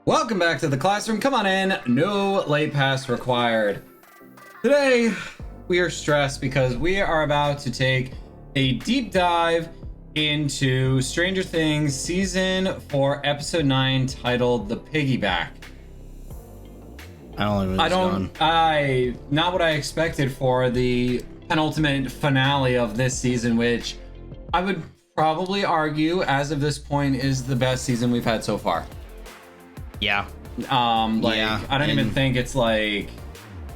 Welcome back to the classroom. Come on in. No late pass required. Today, we are stressed because we are about to take a deep dive into Stranger Things Season 4, Episode 9, titled The Piggyback. Not what I expected for the penultimate finale of this season, which I would probably argue, as of this point, is the best season we've had so far. Yeah. I don't even think it's like...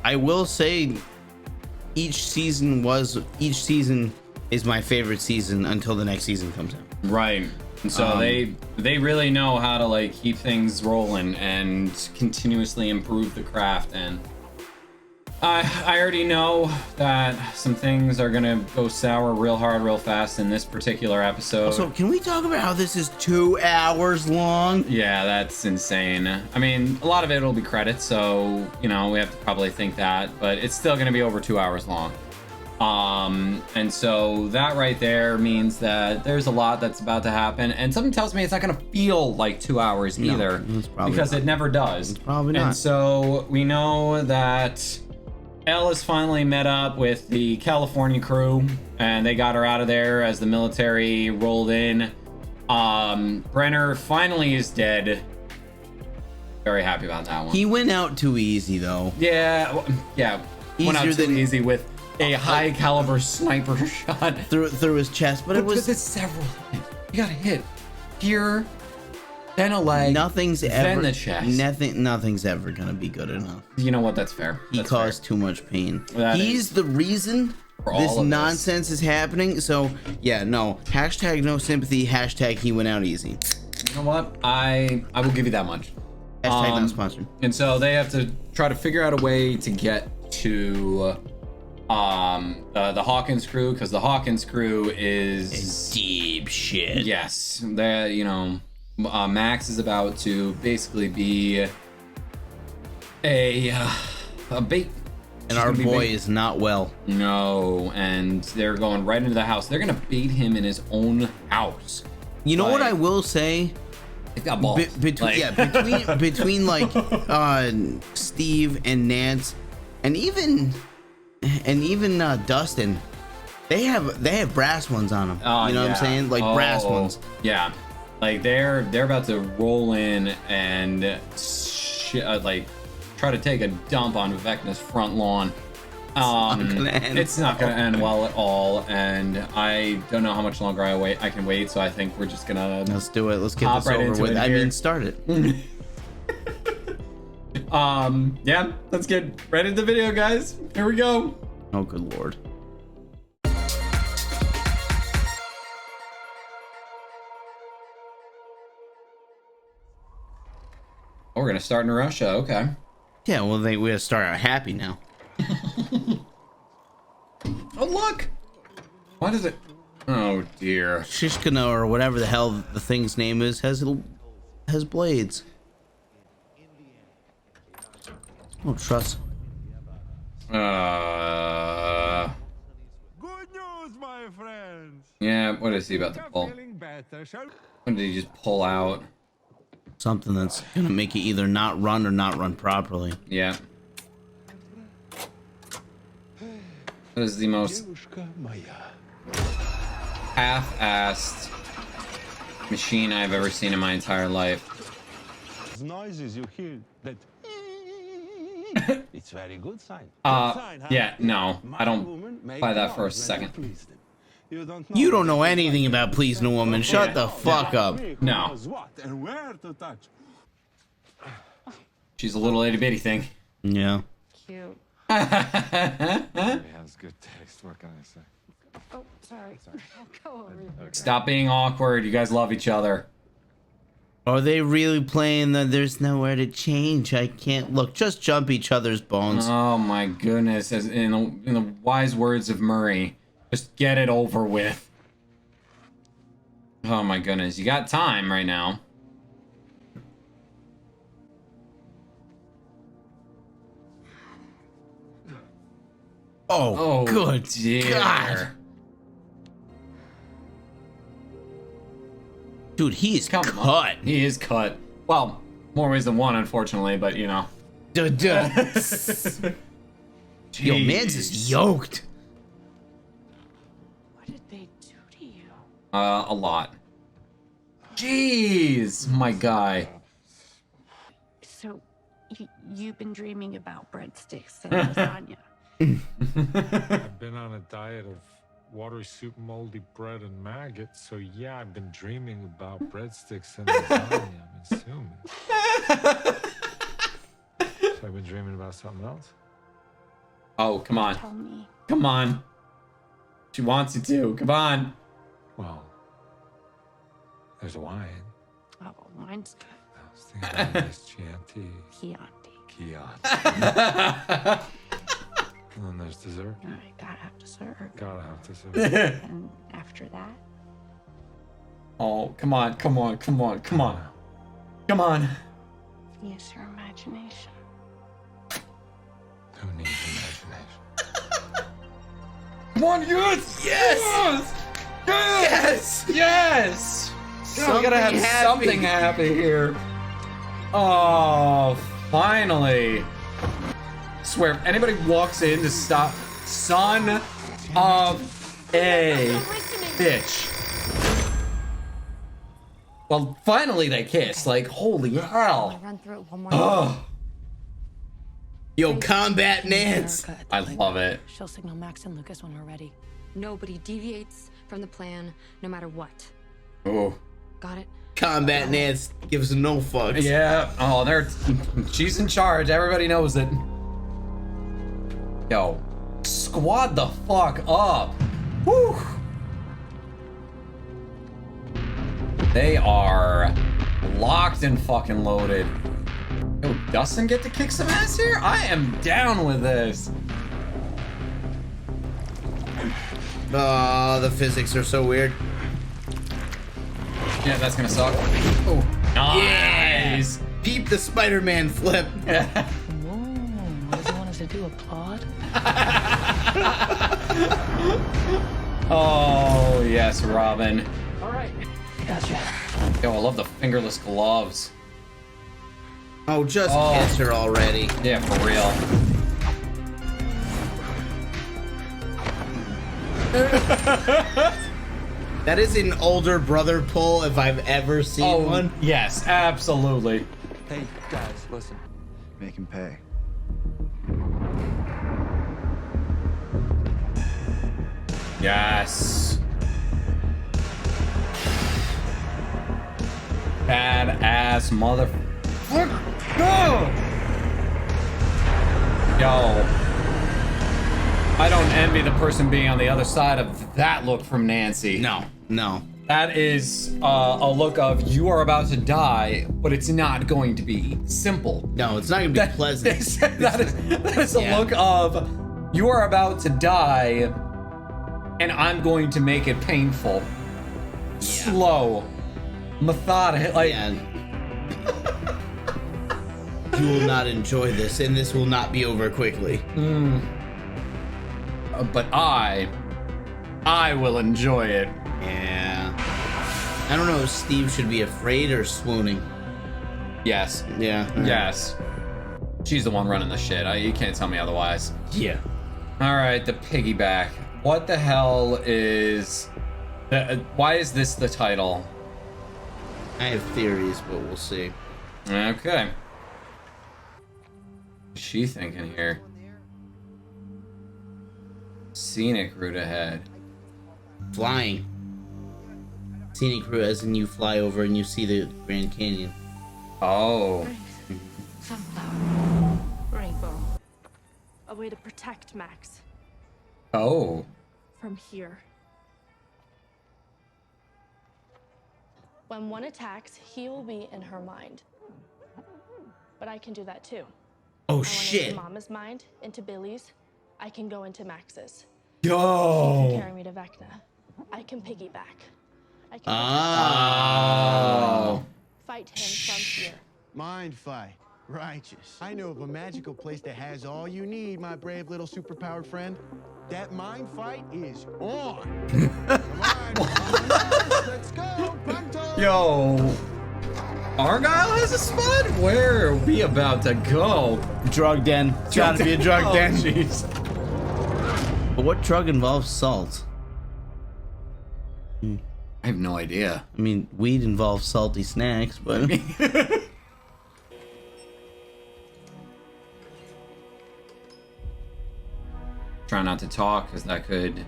I will say each season is my favorite season until the next season comes out. Right. And so they really know how to like keep things rolling and continuously improve the craft. And I already know that some things are gonna go sour real hard, real fast in this particular episode. So can we talk about how this is 2 hours long? Yeah, that's insane. I mean, a lot of it will be credits, so we have to probably think that, but it's still gonna be over 2 hours long. And so that right there means that there's a lot that's about to happen, and something tells me it's not gonna feel like 2 hours either, because it never does. It's probably not. And so we know that Elle has finally met up with the California crew, and they got her out of there as the military rolled in. Brenner finally is dead. Very happy about that one. He went out too easy though. Yeah. Went out too easy with a high caliber sniper shot through his chest, but it was several times. You got to hit here, then a leg, then the chest. Nothing's ever gonna be good enough. You know what? That's fair. He caused too much pain. He's the reason for this nonsense is happening. So yeah, no. Hashtag no sympathy. Hashtag he went out easy. You know what? I will give you that much. Hashtag not sponsored. And so they have to try to figure out a way to get to the Hawkins crew, because the Hawkins crew is deep shit. Yes, they Max is about to basically be a bait. And our boy is not well. No, and they're going right into the house. They're gonna bait him in his own house. You know what I will say? They've got balls. Between like Steve and Nance, and even Dustin, they have brass ones on them. You know what I'm saying? Like brass ones. Yeah. Like they're about to roll in and try to take a dump on Vecna's front lawn. It's not gonna end well at all, and I don't know how much longer I can wait. So I think we're just gonna let's do it. Let's get this over with. I mean, start it. Yeah, let's get right into the video, guys. Here we go. Oh, good lord. Oh, we're gonna start in Russia. Okay. Yeah, well, we gotta start out happy now. Oh, look! Why does it... Oh, dear. Shishkina, or whatever the hell the thing's name is, has blades. Oh, trust. Good news, my friends. Yeah, what is he about to pull? What did he just pull out? Something that's gonna make it either not run or not run properly. Yeah. That is the most half-assed machine I've ever seen in my entire life. Noises you hear that. It's very good sign. Yeah, no, I don't buy that for a second. You don't know anything about pleasing a woman. Shut the fuck up. No. She's a little itty bitty thing. Yeah. Cute. He has good taste. What can I say? Oh, sorry. I'll go over here. Stop being awkward. You guys love each other. Are they really playing the there's nowhere to change? I can't look. Just jump each other's bones. Oh my goodness. As in the wise words of Murray, just get it over with. Oh my goodness. You got time right now. Oh, good dear. God. Dude, he is cut. He is cut. Well, More ways than one, unfortunately, but you know. Duh, duh. Yo, man's is yoked. What did they do to you? A lot. Jeez, my guy. So, you've been dreaming about breadsticks and lasagna. I've been on a diet of watery soup, moldy bread, and maggots, so yeah, I've been dreaming about breadsticks and lasagna, I'm assuming. So I've been dreaming about something else? Oh, come on. Tell me. Come on. She wants you to. Come on. Well, there's wine. Oh, mine's good. I was thinking about a nice Chianti. Chianti. Chianti. And then there's dessert. I gotta have dessert. Gotta have dessert. And after that, Oh, come on, come on, come on, come on. Come on. use your imagination. Who needs imagination? Come on, yes! Yes! Yes! Yes! Yes! We gotta have something happy here. Oh, finally. Swear, if anybody walks in to stop, son of a bitch. Well, finally they kiss. Like, holy hell. Run through it one more. Oh, Yo, combat Nance. I love it. She'll signal Max and Lucas when we're ready. Nobody deviates from the plan, no matter what. Oh. Got it? Combat Nance gives no fucks. Yeah. Oh, she's in charge. Everybody knows it. Yo, squad the fuck up. Whew. They are locked and fucking loaded. Yo, Dustin get to kick some ass here? I am down with this. Oh, the physics are so weird. Yeah, that's gonna suck. Oh, nice. Peep the Spider-Man flip. Whoa, what does he want us to do? Applaud? Oh, yes, Robin. All right. Gotcha. Yo, I love the fingerless gloves. Oh, just Oh. kiss her already. Yeah, for real. That is an older brother pull if I've ever seen one. Yes, absolutely. Hey, guys, listen. Make him pay. Yes. Badass mother. Yo. I don't envy the person being on the other side of that look from Nancy. No, no. That is a look of you are about to die, but it's not going to be simple. No, it's not gonna be pleasant. that is a look of you are about to die, and I'm going to make it painful, slow, methodical. Like, You will not enjoy this, and this will not be over quickly. But I will enjoy it. Yeah. I don't know if Steve should be afraid or swooning. Yes. Yeah. Yes. She's the one running the shit. You can't tell me otherwise. Yeah. All right, the piggyback. What the hell is? Why is this the title? I have theories, but we'll see. Okay. What's she thinking here? Scenic route ahead. Flying. Scenic route as in you fly over and you see the Grand Canyon. Oh. Sunflower. Rainbow. A way to protect Max Oh. from here. When one attacks, he will be in her mind. But I can do that too. Oh I went shit. into Mama's mind, into Billy's. I can go into Max's. Yo. Carry me to Vecna. I can piggyback. I can Oh. fight him from here. Mind fight. Righteous. I know of a magical place that has all you need, my brave little superpowered friend. That mind fight is on. Come on, let's go, Pronto. Yo. Argyle has a spot? Where are we about to go? Drug den. It's gotta be a drug Oh, den. jeez. But what drug involves salt? I have no idea. I mean, weed involves salty snacks, but Try not to talk, because that could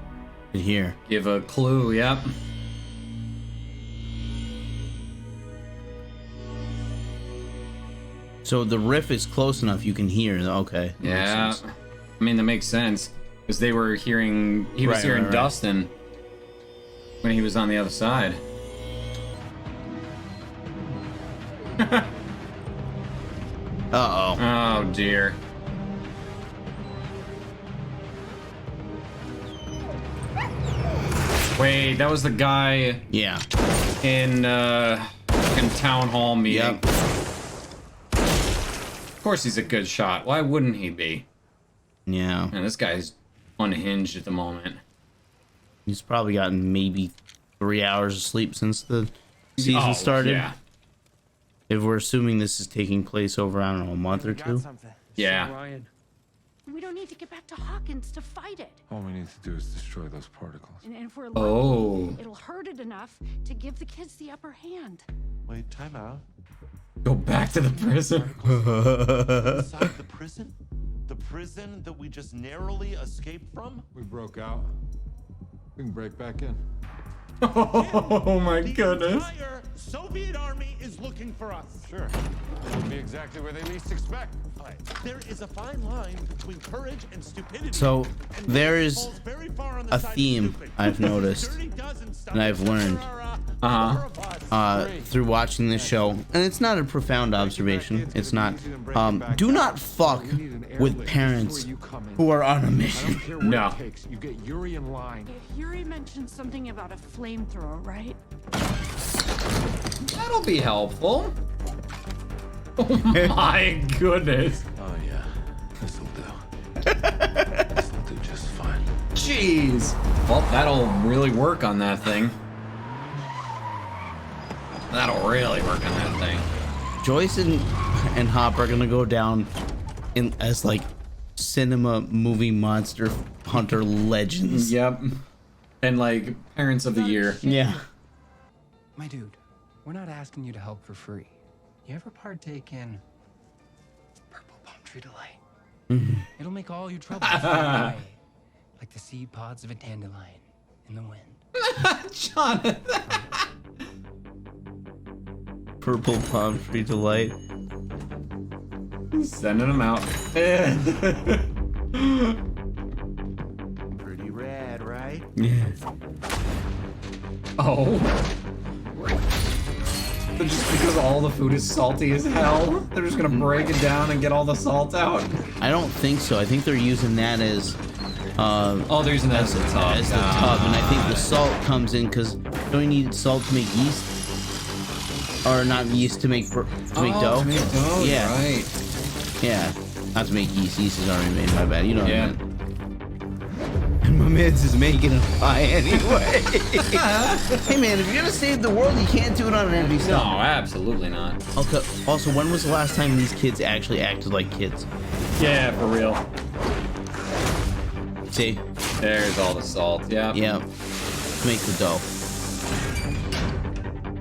here. give a clue. Yep. So the riff is close enough you can hear. Okay. that makes Yeah. sense. I mean, that makes sense. Because they were hearing... He was Right, hearing right. Dustin when he was on the other side. Uh-oh. Oh, dear. Wait, that was the guy Yeah. in town hall meeting. Yep. Of course he's a good shot. Why wouldn't he be? Yeah. Man, this guy's unhinged at the moment. He's probably gotten maybe 3 hours of sleep since the season started. Yeah. If we're assuming this is taking place over, I don't know, a month or two. Yeah. Ryan. We don't need to get back to Hawkins to fight it. All we need to do is destroy those particles. And if we're lucky, Oh. it'll hurt it enough to give the kids the upper hand. Wait, time out. Go back to the prison. Inside the prison? The prison that we just narrowly escaped from? We broke out. We can break back in. Oh my The goodness. entire Soviet army is looking for us. Sure. It'll be exactly where they least expect. There is a fine line between courage and stupidity. So and there this is falls very far on the a side of theme stupid. I've noticed Dirty dozen stuff and I've learned there are, more of us. through watching this show, and it's not a profound observation. It's not. Do not fuck with parents who are on a mission. No. You get Yuri in line. Yuri mentioned something about a flamethrower, right? That'll be helpful. Oh my goodness. Oh, yeah. This'll do. This'll do just fine. Jeez. Well, that'll really work on that thing. That'll really work on that thing. Joyce and Hop are gonna go down in as like cinema movie monster hunter legends. Yep. And like parents of the year. Yeah. My dude, we're not asking you to help for free. You ever partake in purple palm tree delight? It'll make all your troubles fly away, like the seed pods of a dandelion in the wind. Jonathan. Purple palm tree delight. Sending them out. Pretty rad, right? Yeah. Oh. So just because all the food is salty as hell, they're just gonna break it down and get all the salt out. I don't think so. I think they're using that as Oh, they're using that as the tub. as the tub, and I think the salt comes in because don't you need salt to make yeast, or not yeast to make dough? To make dough, Yeah. right. Yeah, not to make yeast. Yeast is already made. My bad. You know. Yeah. What I mean. And my man's is making a pie anyway. Hey man, if you're gonna save the world, you can't do it on an empty No, stomach. absolutely not. Okay. Also, when was the last time these kids actually acted like kids? Yeah, for real. See? There's all the salt. Yeah. Yeah. Make the dough.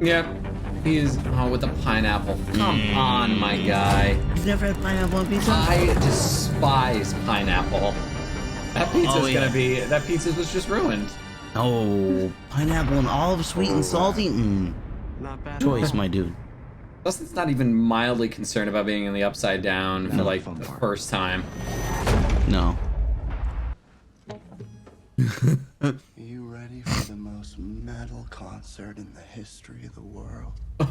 Yep. He is with the pineapple. Come on, my guy. You've never had pineapple on pizza? I despise pineapple. That pizza's Oh, yeah. gonna be. That pizza was just ruined. Oh, pineapple and olive, sweet and salty. Not bad. Choice, my dude. Dustin's not even mildly concerned about being in the upside down for like the first time. No. Are you ready for the most metal concert in the history of the world? Is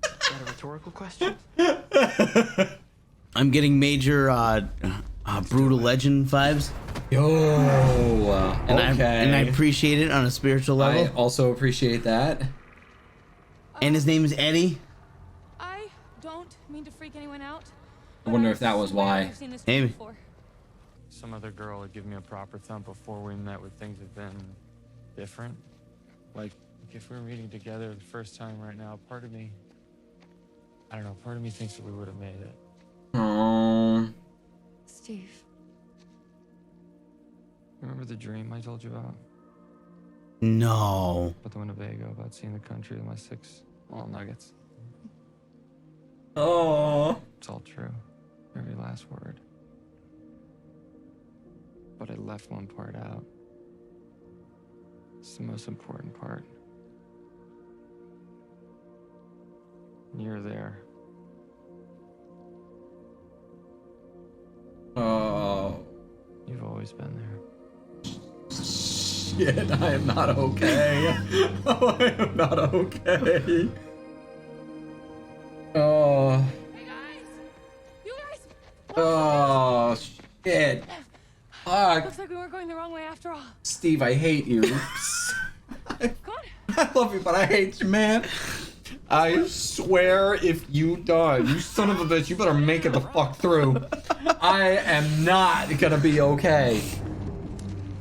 that a rhetorical question? I'm getting major brutal legend vibes, Yo. and Okay. I appreciate it on a spiritual I level. also appreciate that. And his name is Eddie. I don't mean to freak anyone out. I wonder if that was why. I've seen this Amy. before. Some other girl would give me a proper thump before we met would things have been different. Like if we were meeting together the first time right now, part of me I don't know. Part of me thinks that we would have made it. Oh. Steve. Remember the dream I told you about? No. About the Winnebago, about seeing the country with my 6 small nuggets. Oh. It's all true. Every last word. But I left one part out. It's the most important part. You're there. Oh. You've always been there. Shit, I am not okay. Oh, I am not okay. Oh. Hey guys! You guys! Oh, shit. Fuck. Looks like we weren't going the wrong way after all. Steve, I hate you. I love you, but I hate you, man. I swear if you die, you son of a bitch, you better make it the fuck through. I am not gonna be okay.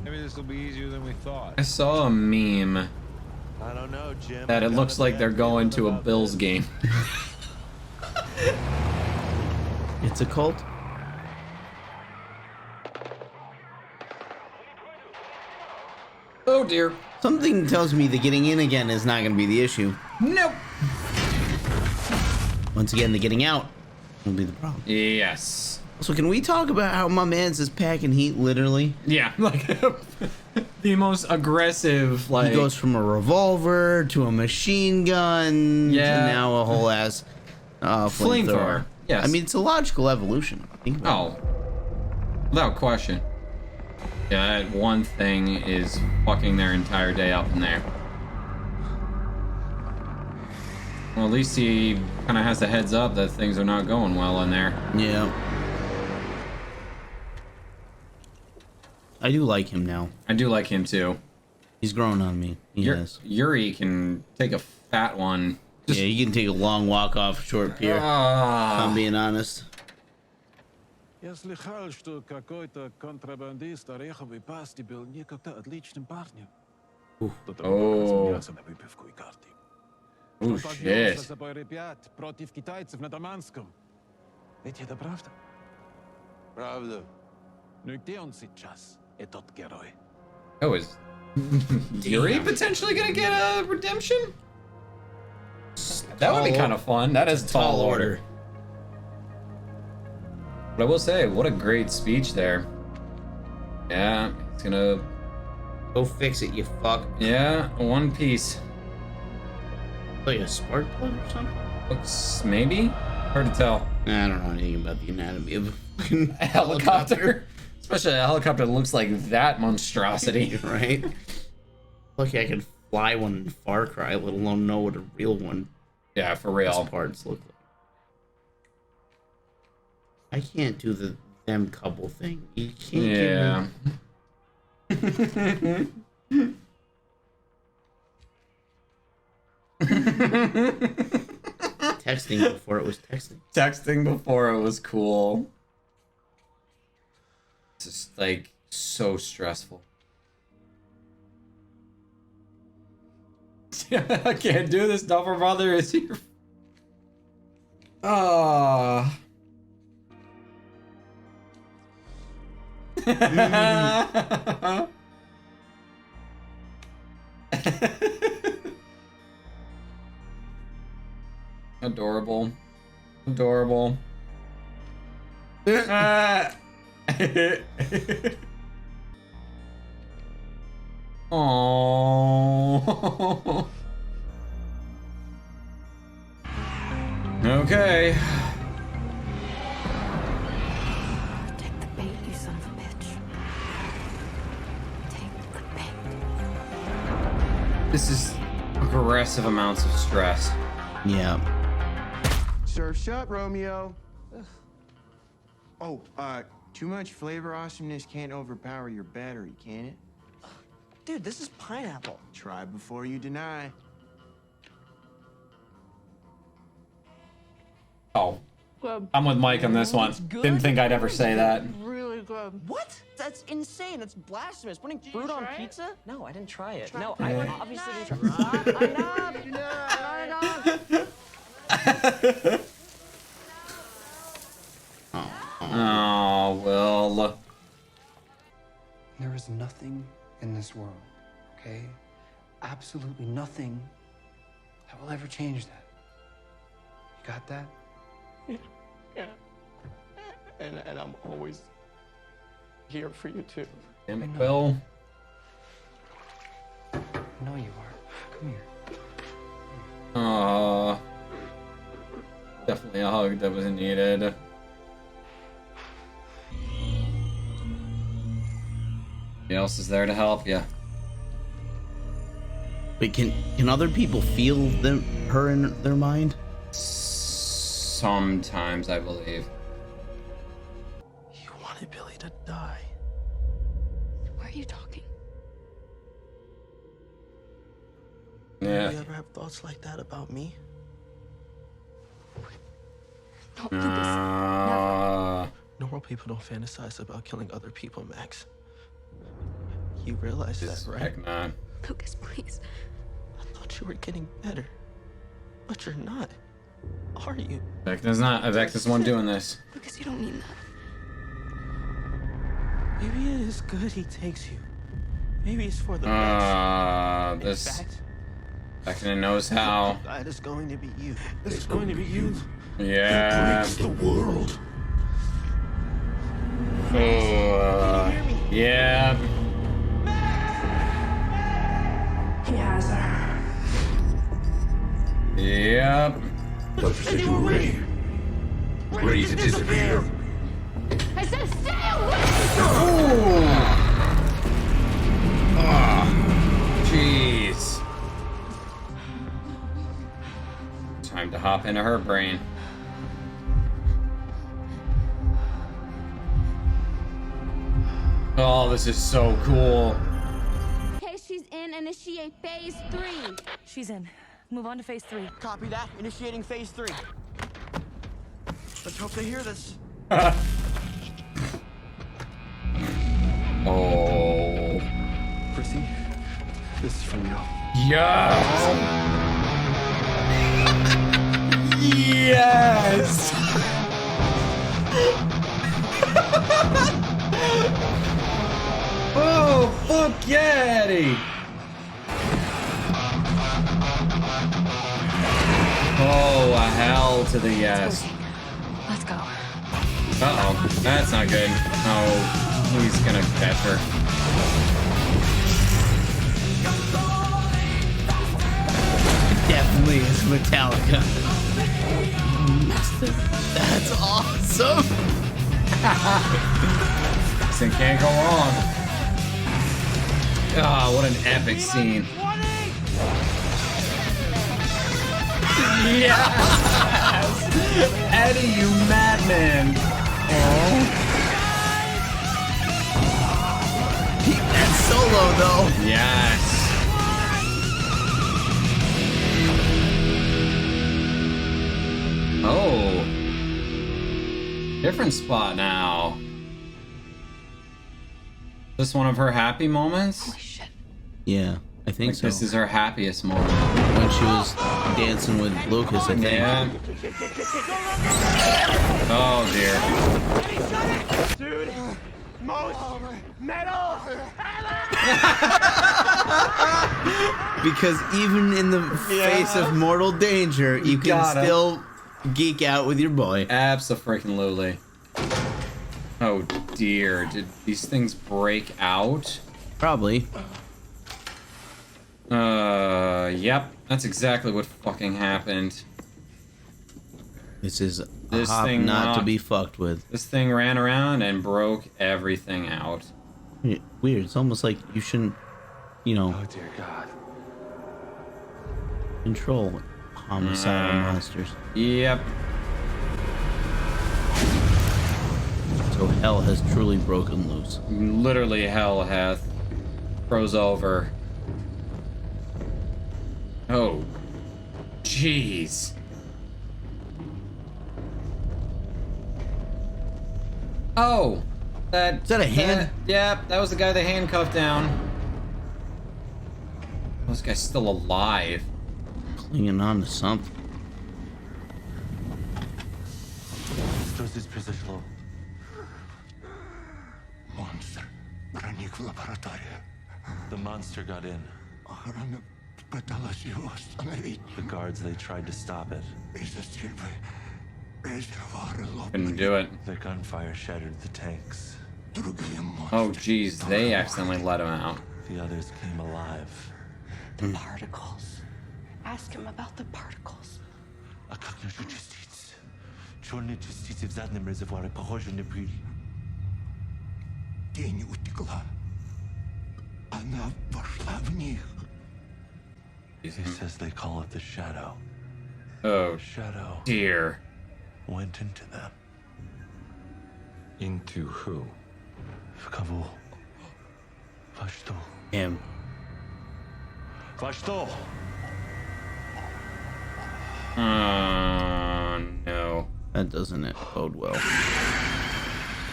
Maybe this will be easier than we thought. I saw a meme I don't know, Jim. that it looks like they're going to a Bills game. It's a cult? Oh dear. Something tells me that getting in again is not going to be the issue. Nope. Once again, the getting out will be the problem. Yes. So can we talk about how my man's is packing heat, literally? Yeah, like the most aggressive, like... He goes from a revolver to a machine gun to Yeah. now a whole ass flamethrower. Yes. I mean, it's a logical evolution. Think about it. Oh. Without question. Yeah, that one thing is fucking their entire day up in there. Well, at least he kind of has a heads up that things are not going well in there. Yeah. I do like him now. I do like him too. He's grown on me. He has. Yuri can take a fat one. Yeah, he can take a long walk off a short pier. If I'm being honest. Я слыхал, что какой-то контрабандист орехов и пасти был некогда отличным парнем. Oh. Мясо на выпивку и карты. Oh, Он поднял shit. за собой ребят против китайцев на Даманском. Ведь это правда? Правда. Ну и где он сейчас, этот герой? Oh, is Yuri potentially gonna get a redemption? That would be kind of fun. That is tall order. But I will say, what a great speech there. Yeah, it's gonna... Go fix it, you fuck. Yeah, one piece. Like a spark plug or something? Looks, maybe? Hard to tell. I don't know anything about the anatomy of a fucking A helicopter. Especially a helicopter that looks like that monstrosity. Right? Lucky I could fly one in Far Cry, let alone know what a real one. Yeah, for real. Those parts look like. I can't do the them couple thing. You can't Yeah. Texting before it was texting. Texting before it was cool. It's just like so stressful. I can't do this, Duffer Brother is here. Ah. Adorable. Adorable. Oh. Okay. Take the bait, you son of a bitch. Take the bait. This is aggressive amounts of stress. Yeah. Surf shut, Romeo. Oh, too much flavor awesomeness can't overpower your battery, can it? Dude, this is pineapple. Try before you deny. Oh. Good. I'm with Mike on this one. Didn't think I'd ever say that. Really good. What? That's insane. That's blasphemous. Putting fruit on pizza? No, I didn't try it. No, Try I it. obviously didn't try it. Oh, Will. There is nothing in this world, okay? Absolutely nothing that will ever change that. You got that? Yeah. And I'm always here for you too. Damn it, Will. I know you are. Come here. Definitely a hug that was needed. Who else is there to help you? Wait, can other people feel her in their mind? Sometimes, I believe. You wanted Billy to die. Why are you talking? Yeah. You ever have thoughts like that about me? No, Lucas. Never. Normal people don't fantasize about killing other people, Max. You realize that, right? Heck not. Lucas, please. I thought you were getting better. But you're not. Are you? Vecna's not. Vecna's the one doing this. Lucas, you don't mean that. Maybe it is good he takes you. Maybe it's for the best. This. In fact, Vecna knows how. that is going to be you. It's going to be you. Yeah. Breaks the world. Yeah. He has her. Yep. Doctor said you were ready. Ready to disappear. I said stay away! Jeez. Time to hop into her brain. Oh, this is so cool. Okay, she's in. Initiate phase 3. She's in. Move on to phase 3. Copy that. Initiating phase 3. Let's hope they hear this. Oh. Chrissy, this is from you. Yes. Yes. Oh, fuck yeah, Eddie. Oh, a hell to the yes. Let's go. Uh-oh, that's not good. Oh, he's gonna catch her. Definitely is Metallica. That's awesome. This thing can't go wrong. Oh, what an epic scene. Yes! Eddie, you madman. Keep that solo though. Yes. Oh. Different spot now. Is this one of her happy moments? Holy shit. Yeah, I think Like so. this is her happiest moment. When she was dancing with Lucas, I think. Yeah. Oh dear. Dude, most metal. Because even in the face of mortal danger, you can Got him. still geek out with your boy. Abso-freaking-lutely. Oh dear, did these things break out? Probably. Yep, that's exactly what fucking happened. This is a This hop thing not to knocked- be fucked with. This thing ran around and broke everything out. Weird. It's almost like you shouldn't, you know, Oh dear God. control homicidal monsters. Yep. So hell has truly broken loose. Literally hell hath froze over. Oh. Jeez. Oh. Is that a hand? Yep, that was the guy they handcuffed down. This guy's still alive. Clinging on to something. Что здесь произошло? Монстр проник в лабораторию. The monster got in. Охрана пыталась его остановить. The guards, they tried to stop it. Из-за стрельбы резервуары Couldn't лопнули. do it. The gunfire shattered the tanks. Другие монстры. Oh, geez, they accidentally let him out. The others came alive. The particles. Ask him about the particles. А как насчет частиц? Черные частицы в заднем резервуаре похожи на пыль. Тень утекла. Она вошла в них. He says they call it the shadow. Oh, Shadow dear. went into them. Into who? В кого? Во что? Him. Во что? No. That doesn't bode well.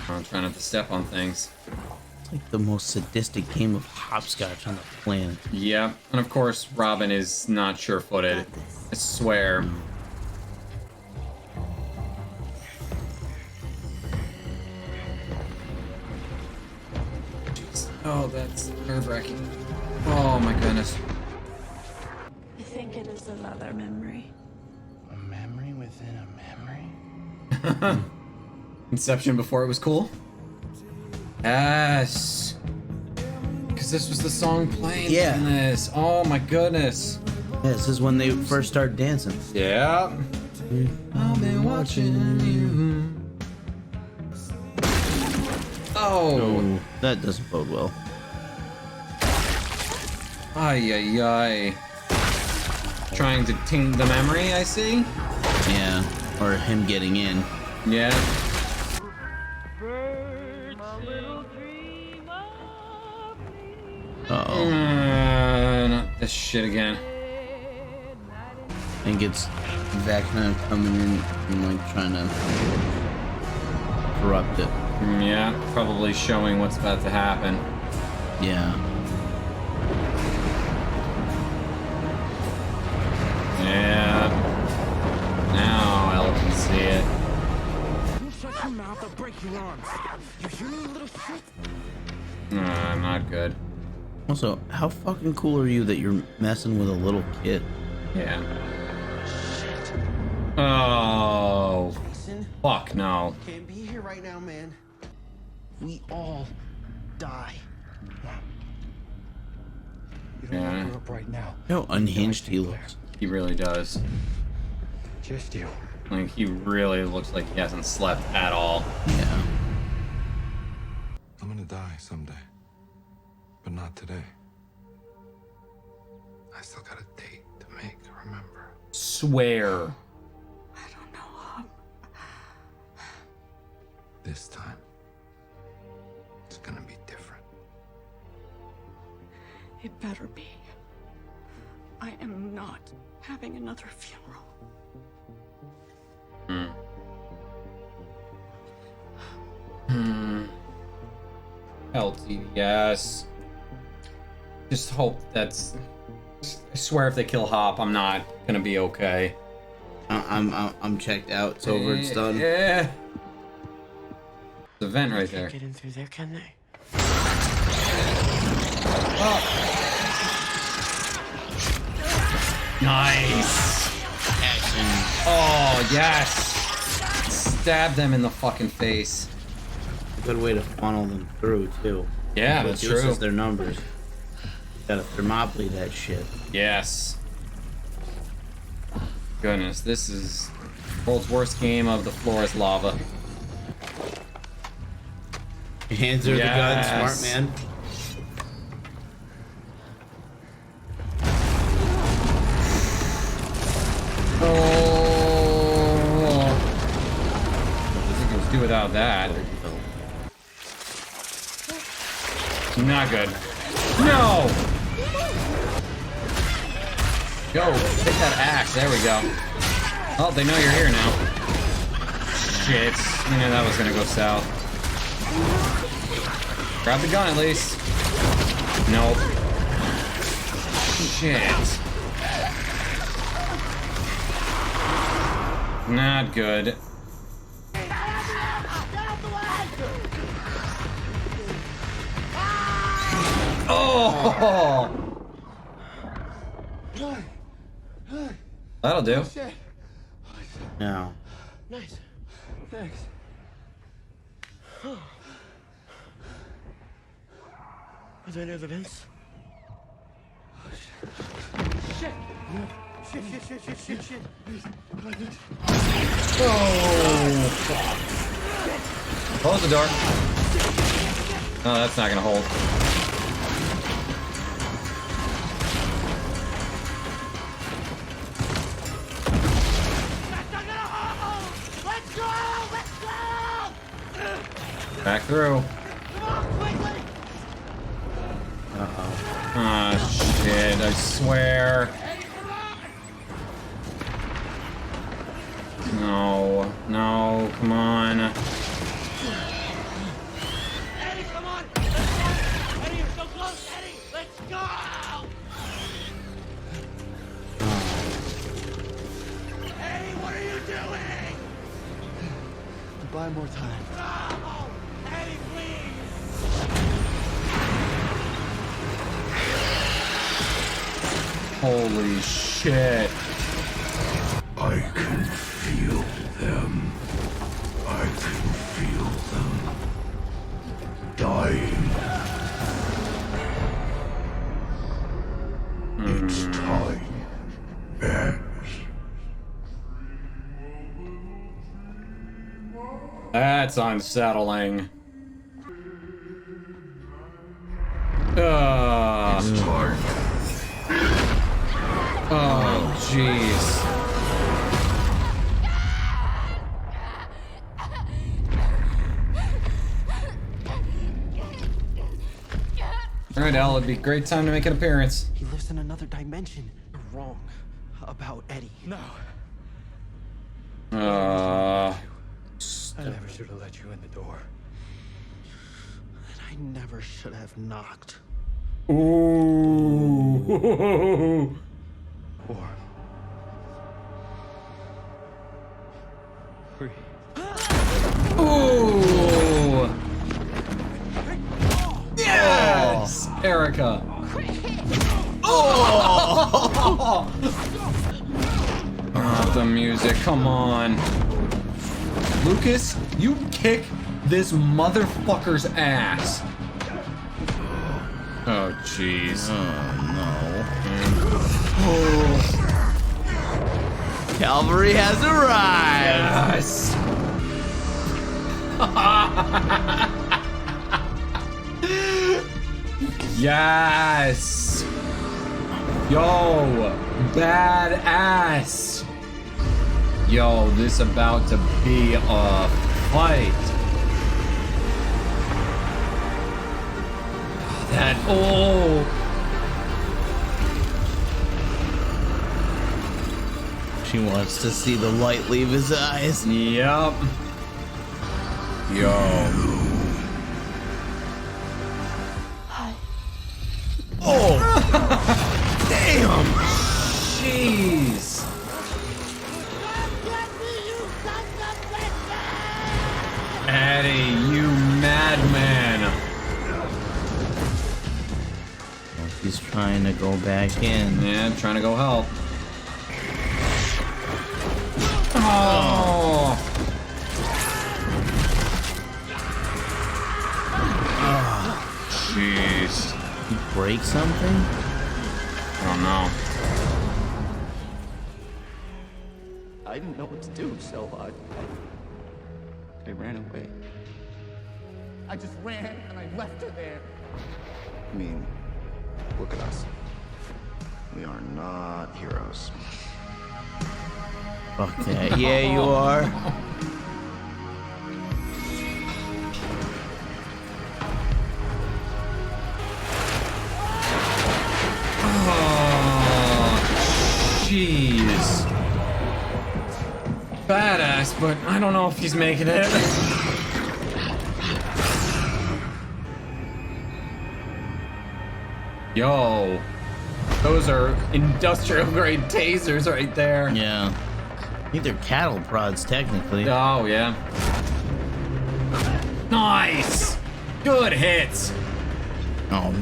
I'm trying not to step on things. It's like the most sadistic game of hopscotch on the planet. Yeah, and of course, Robin is not sure-footed. I swear. Jeez. Oh, that's nerve-wracking. Oh my goodness. I think it is another memory. A memory within a memory? Inception before it was cool? Yes. Because this was the song playing in this. Oh my goodness. Yeah, this is when they first started dancing. Yeah. I've been watching you. Oh. That doesn't bode well. Ay, ay, ay. Trying to taint the memory, I see. Yeah, or him getting in. Yeah. Uh-oh. Not this shit again. I think it's Vecna coming in and like trying to corrupt it. Yeah, probably showing what's about to happen. Yeah. Yeah. Now Ella can see it. You shut your mouth, I'll break your arms. You hear me, little shit? Not good. Also, how fucking cool are you that you're messing with a little kid? Yeah. Oh. Jason, Fuck no. can't be here right now, man. We all die. You don't Yeah. want to grow up right now. How unhinged he looks. He really does. Just you. Like, he really looks like he hasn't slept at all. Yeah. I'm gonna die someday. But not today. I still got a date to make, remember? Swear. This time, it's gonna be different. It better be. I am not having another funeral. LTDS. Just hope that's. I swear, if they kill Hop, I'm not gonna be okay. I'm checked out. It's over. It's done. Yeah. The vent right there. Get in through there, can they? Nice. Oh yes. Stab them in the fucking face. Good way to funnel them through too. Yeah, that's true. Reduces their numbers. Gotta thermopylae that shit. Yes. Goodness, this is world's worst game of the floor is lava. Your hands are the gun, smart man. Oh. I think it was do without that. Not good. No! Yo, take that axe. There we go. Oh, they know you're here now. Shit. You knew that was gonna go south. Grab the gun at least. Nope. Shit. Not good. Oh! That'll do. No. Nice. Thanks. Are there any other vents? Shit! Shit. Oh, fuck. Close the door. Oh, that's not gonna hold. Back through. Uh-oh. Ah, shit, I swear. No, come on. Eddie, come on! Eddie, you're so close! Eddie, let's go! Eddie, what are you doing? Buy more time. No! Eddie, please! Holy shit. I can feel them. I can feel them dying. It's time, Max. That's unsettling. It's time. Oh, jeez. All right, Al, it'd be a great time to make an appearance. He lives in another dimension. You're wrong about Eddie. No. I never should have let you in the door. And I never should have knocked. Ooh. Four. 3. Ooh. Yes, Erica. Oh. Oh, the music. Come on, Lucas. You kick this motherfucker's ass. Oh, jeez. Oh. Calvary has arrived. Yes. Yes. Yo, badass. Yo, this about to be a fight. That, oh. She wants to see the light leave his eyes. Yep. Yo. Hi. Oh. Damn. Jeez. Eddie, you madman. He's trying to go back in. Yeah, I'm trying to go help. Oh. Jeez. He break something? I don't know. I didn't know what to do, so I ran away. I just ran and I left her there. I mean, look at us. We are not heroes. Fuck that. Yeah, you are. Oh, jeez. Badass, but I don't know if he's making it. Yo, those are industrial grade tasers right there. Yeah. I think they're cattle prods, technically. Oh, yeah. Nice. Good hits. Oh,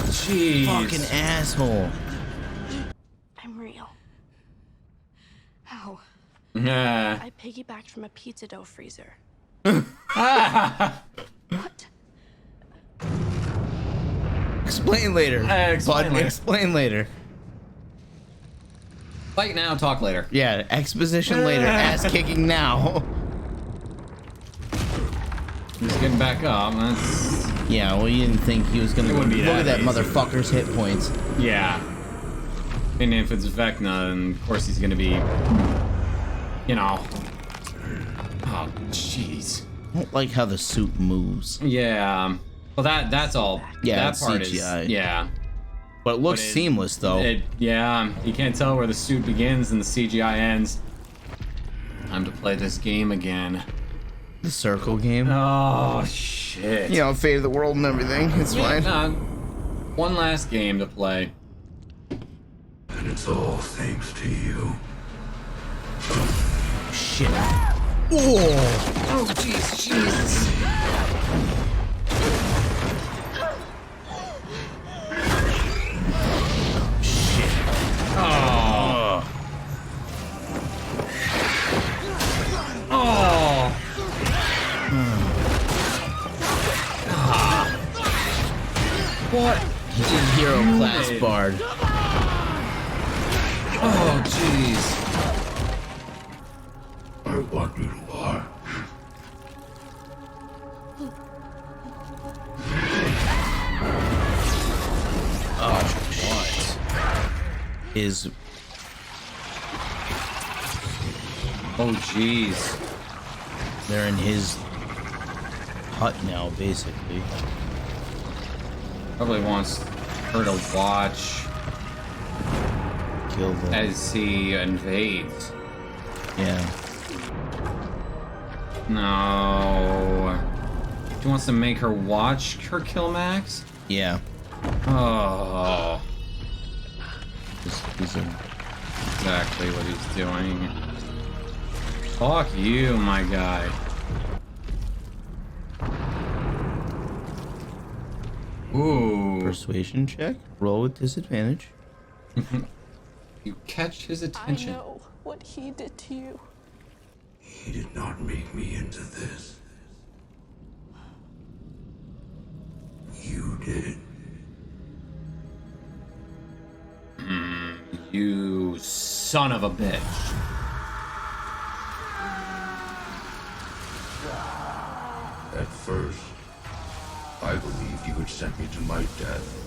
jeez. Fucking asshole. I'm real. How? Nah. I piggybacked from a pizza dough freezer. Explain later. Explain later. Fight now, talk later. Yeah, exposition later. Ass kicking now. He's getting back up. That's... Yeah, well, you didn't think he was gonna It wouldn't be look at that easy. motherfucker's hit points. Yeah. And if it's Vecna, then of course he's gonna be, you know. Oh, jeez. I don't like how the suit moves. Yeah. Well, that's all. Yeah, that it's part CGI. is. Yeah. But it looks seamless, though. Yeah, you can't tell where the suit begins and the CGI ends. Time to play this game again. The circle game? Oh, shit. You know, Fate of the World and everything. It's fine. One last game to play. And it's all thanks to you. Shit. Oh, jeez, Jesus. Oh. Oh. What? He's a hero class bard. Oh, jeez. I want you to watch. Is oh jeez, they're in his hut now, basically. Probably wants her to watch kill them as he invades. Yeah. No. He wants to make her watch her kill Max? Yeah. Oh. He's exactly what he's doing. Fuck you, my guy. Ooh. Persuasion check. Roll with disadvantage. You catch his attention. I know what he did to you. He did not make me into this. You did. You son of a bitch. At first, I believed you had sent me to my death,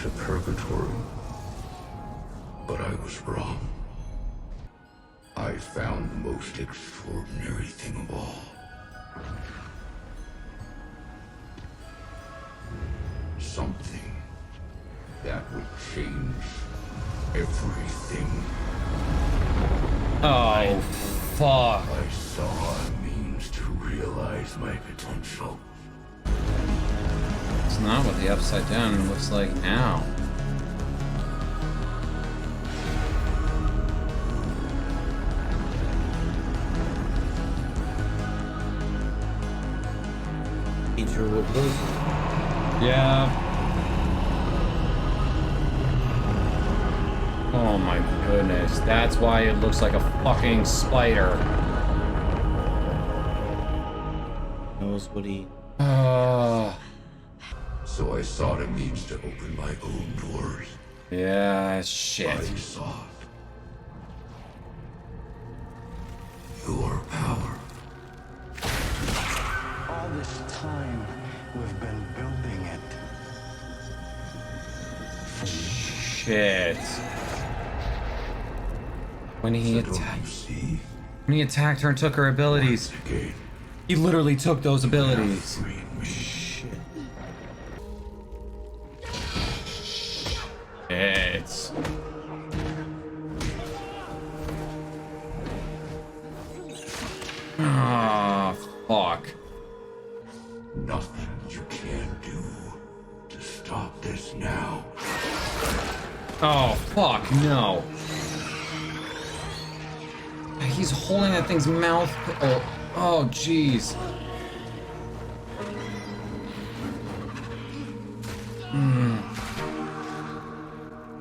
to purgatory. But I was wrong. I found the most extraordinary thing of all. Something that would change everything. Oh, fuck. I saw a means to realize my potential. It's not what the Upside Down looks like now. Teacher would lose. Yeah. Oh my goodness. That's why it looks like a fucking spider. Knows what he... So I sought a means to open my own doors. Yeah, shit. I sought your power. All this time, we've been building it. Shit. When he attacked her and took her abilities, he literally took those abilities. Shit. It's... Ah, fuck. Nothing you can do to stop this now. Oh, fuck, no. He's holding that thing's mouth. Oh, jeez.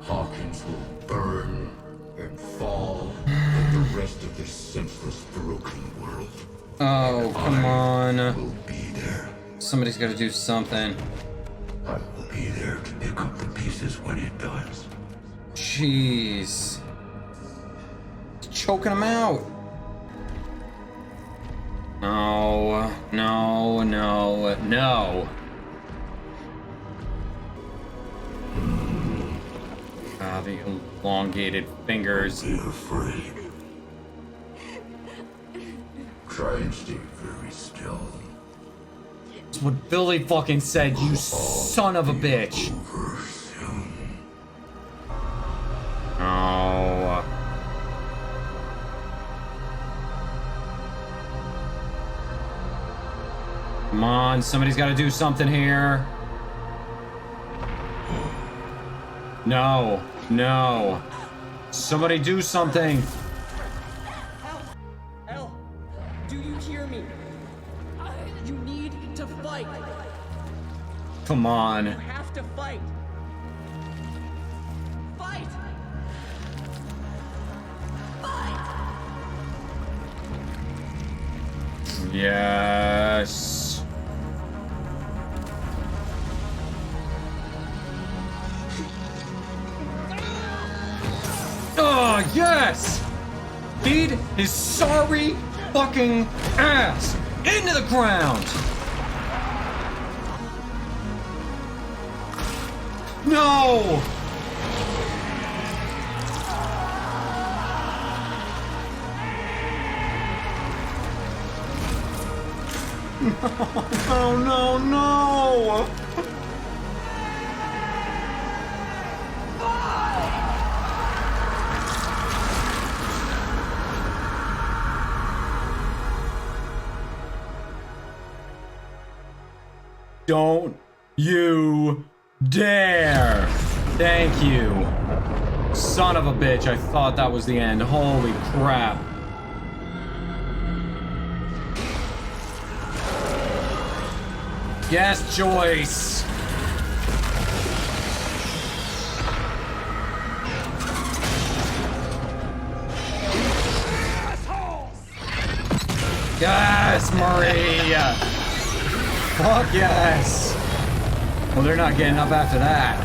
Hawkins will burn and fall like the rest of this senseless, broken world. Oh, come on. Will be there. Somebody's got to do something. I will be there to pick up the pieces when it does. Jeez. It's choking him out. No, no, no, no. Ah, the elongated fingers. Be afraid. Try and stay very still. That's what Billy fucking said, you son of a bitch. Oh. Come on, somebody's got to do something here. No, no. Somebody do something. Hell, do you hear me? You need to fight. Come on. You have to fight. Fight! Yes. Oh, yes! Feed his sorry fucking ass into the ground! No! No, no, no! Don't you dare! Thank you. Son of a bitch, I thought that was the end. Holy crap. Yes, Joyce. Yes, Maria. Fuck yes. Well, they're not getting up after that.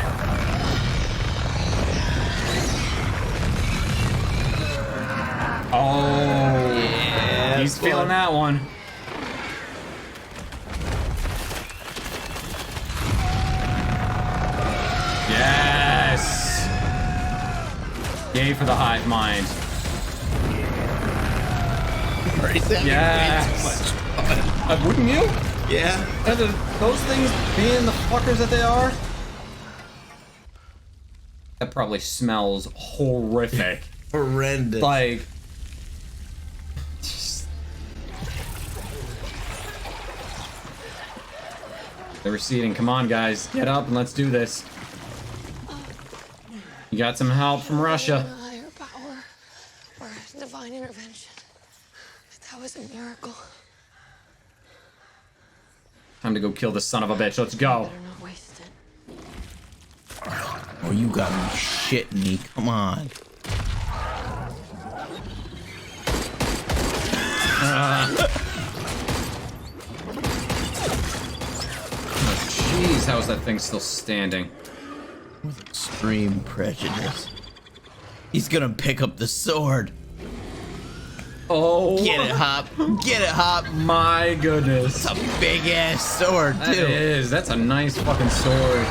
Oh, yeah, he's feeling that one. Yes. Yay for the hive mind. Yes. Wouldn't you? Yeah. Those things being the fuckers that they are? That probably smells horrific. Horrendous. Like... They're receding. Come on, guys. Get up and let's do this. You got some help from Russia. Higher power or divine intervention. That was a miracle. Time to go kill this son of a bitch. Let's go. Better not waste it. Oh, you got me shitting me. Come on. Jeez, how is that thing still standing? With extreme prejudice. He's gonna pick up the sword. Oh. Get it, Hop. Get it, Hop. My goodness. It's a big ass sword, too. It is. That's a nice fucking sword.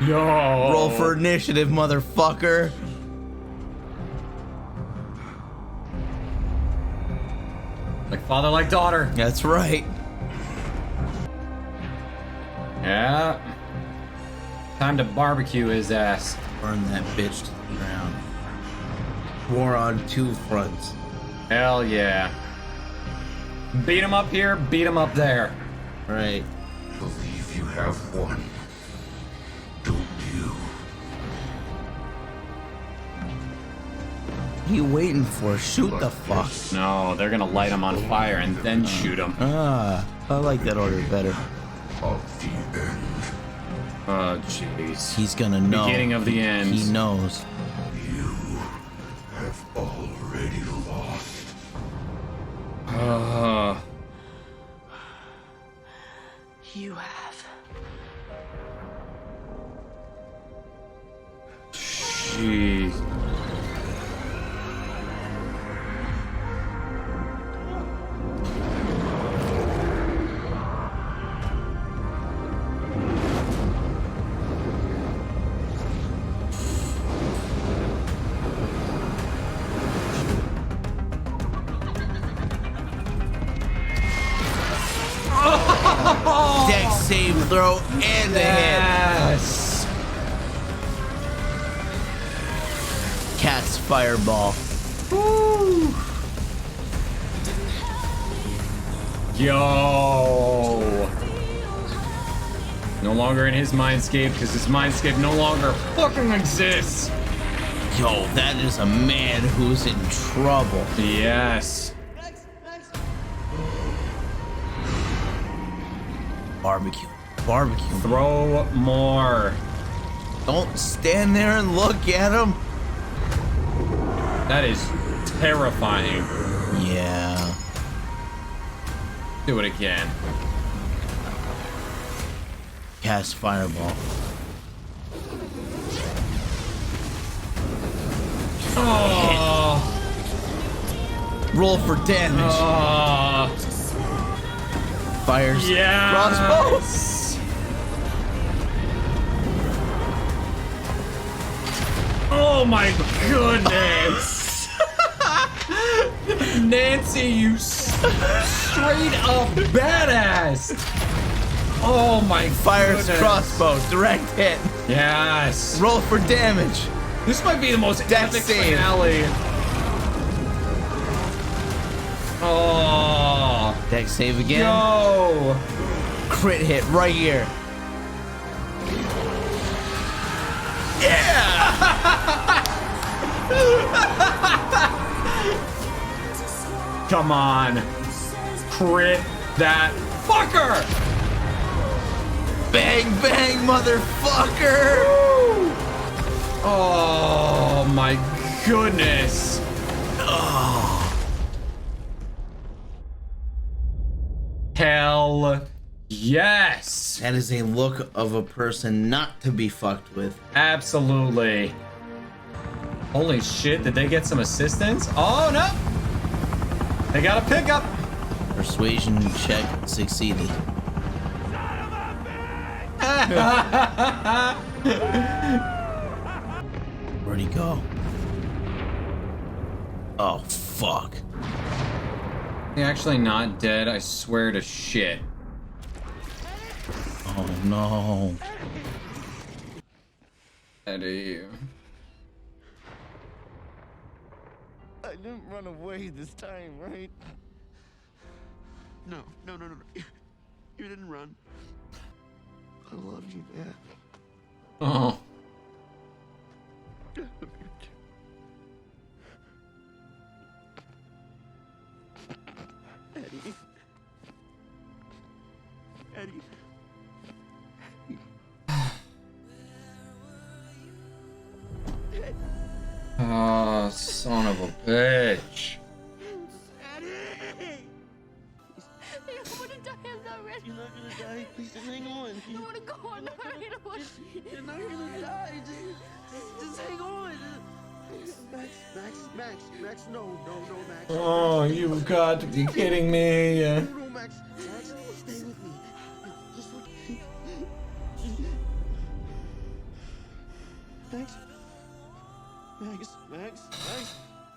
Yo. Roll for initiative, motherfucker. Like father, like daughter. That's right. Yeah. Time to barbecue his ass. Burn that bitch to the ground. War on two fronts. Hell yeah. Beat him up here, beat him up there. Right. Believe you have won. Don't you? What are you waiting for? Shoot the fuck. No, they're gonna light him on fire and then shoot him. Ah, I like that order better. Of the end. Oh, jeez. He's gonna know. Beginning of the end. He knows. You have already lost. You have. Jeez. Dex save, throw, and a Yes. hit. Cat's fireball. Woo. Yo. No longer in his mindscape because his mindscape no longer fucking exists. Yo, that is a man who's in trouble. Yes. Barbecue. Barbecue. Throw more. Don't stand there and look at him. That is terrifying. Yeah. Do it again. Cast fireball. Oh. Roll for damage. Oh. Fires. Yeah. Crossbow. Oh my goodness. Nancy, you straight up badass. Oh my Fires goodness. crossbow. Direct hit. Yes. Roll for damage. This might be the most Dex epic save. finale. Oh. Dex save again. Yo. Crit hit right here. Yeah. Come on. Crit that fucker. Bang, bang, motherfucker. Woo. Oh my goodness. Oh. Hell yes. That is a look of a person not to be fucked with. Absolutely. Holy shit, did they get some assistance? Oh no. They got a pickup. Persuasion check succeeded. Where'd he go? Oh, fuck. He's actually not dead, I swear to shit. Oh, no. Eddie. I didn't run away this time, right? No. You didn't run. I love you, man. Oh. I love you too. Eddie. Eddie. Oh, son of a bitch. You're not gonna die. Please just hang on. I wanna go on. I don't want to. You're not gonna die, dude. Just hang on. Max, no, Max. Oh, you've got to be kidding me. No, Max, stay with me. Just look.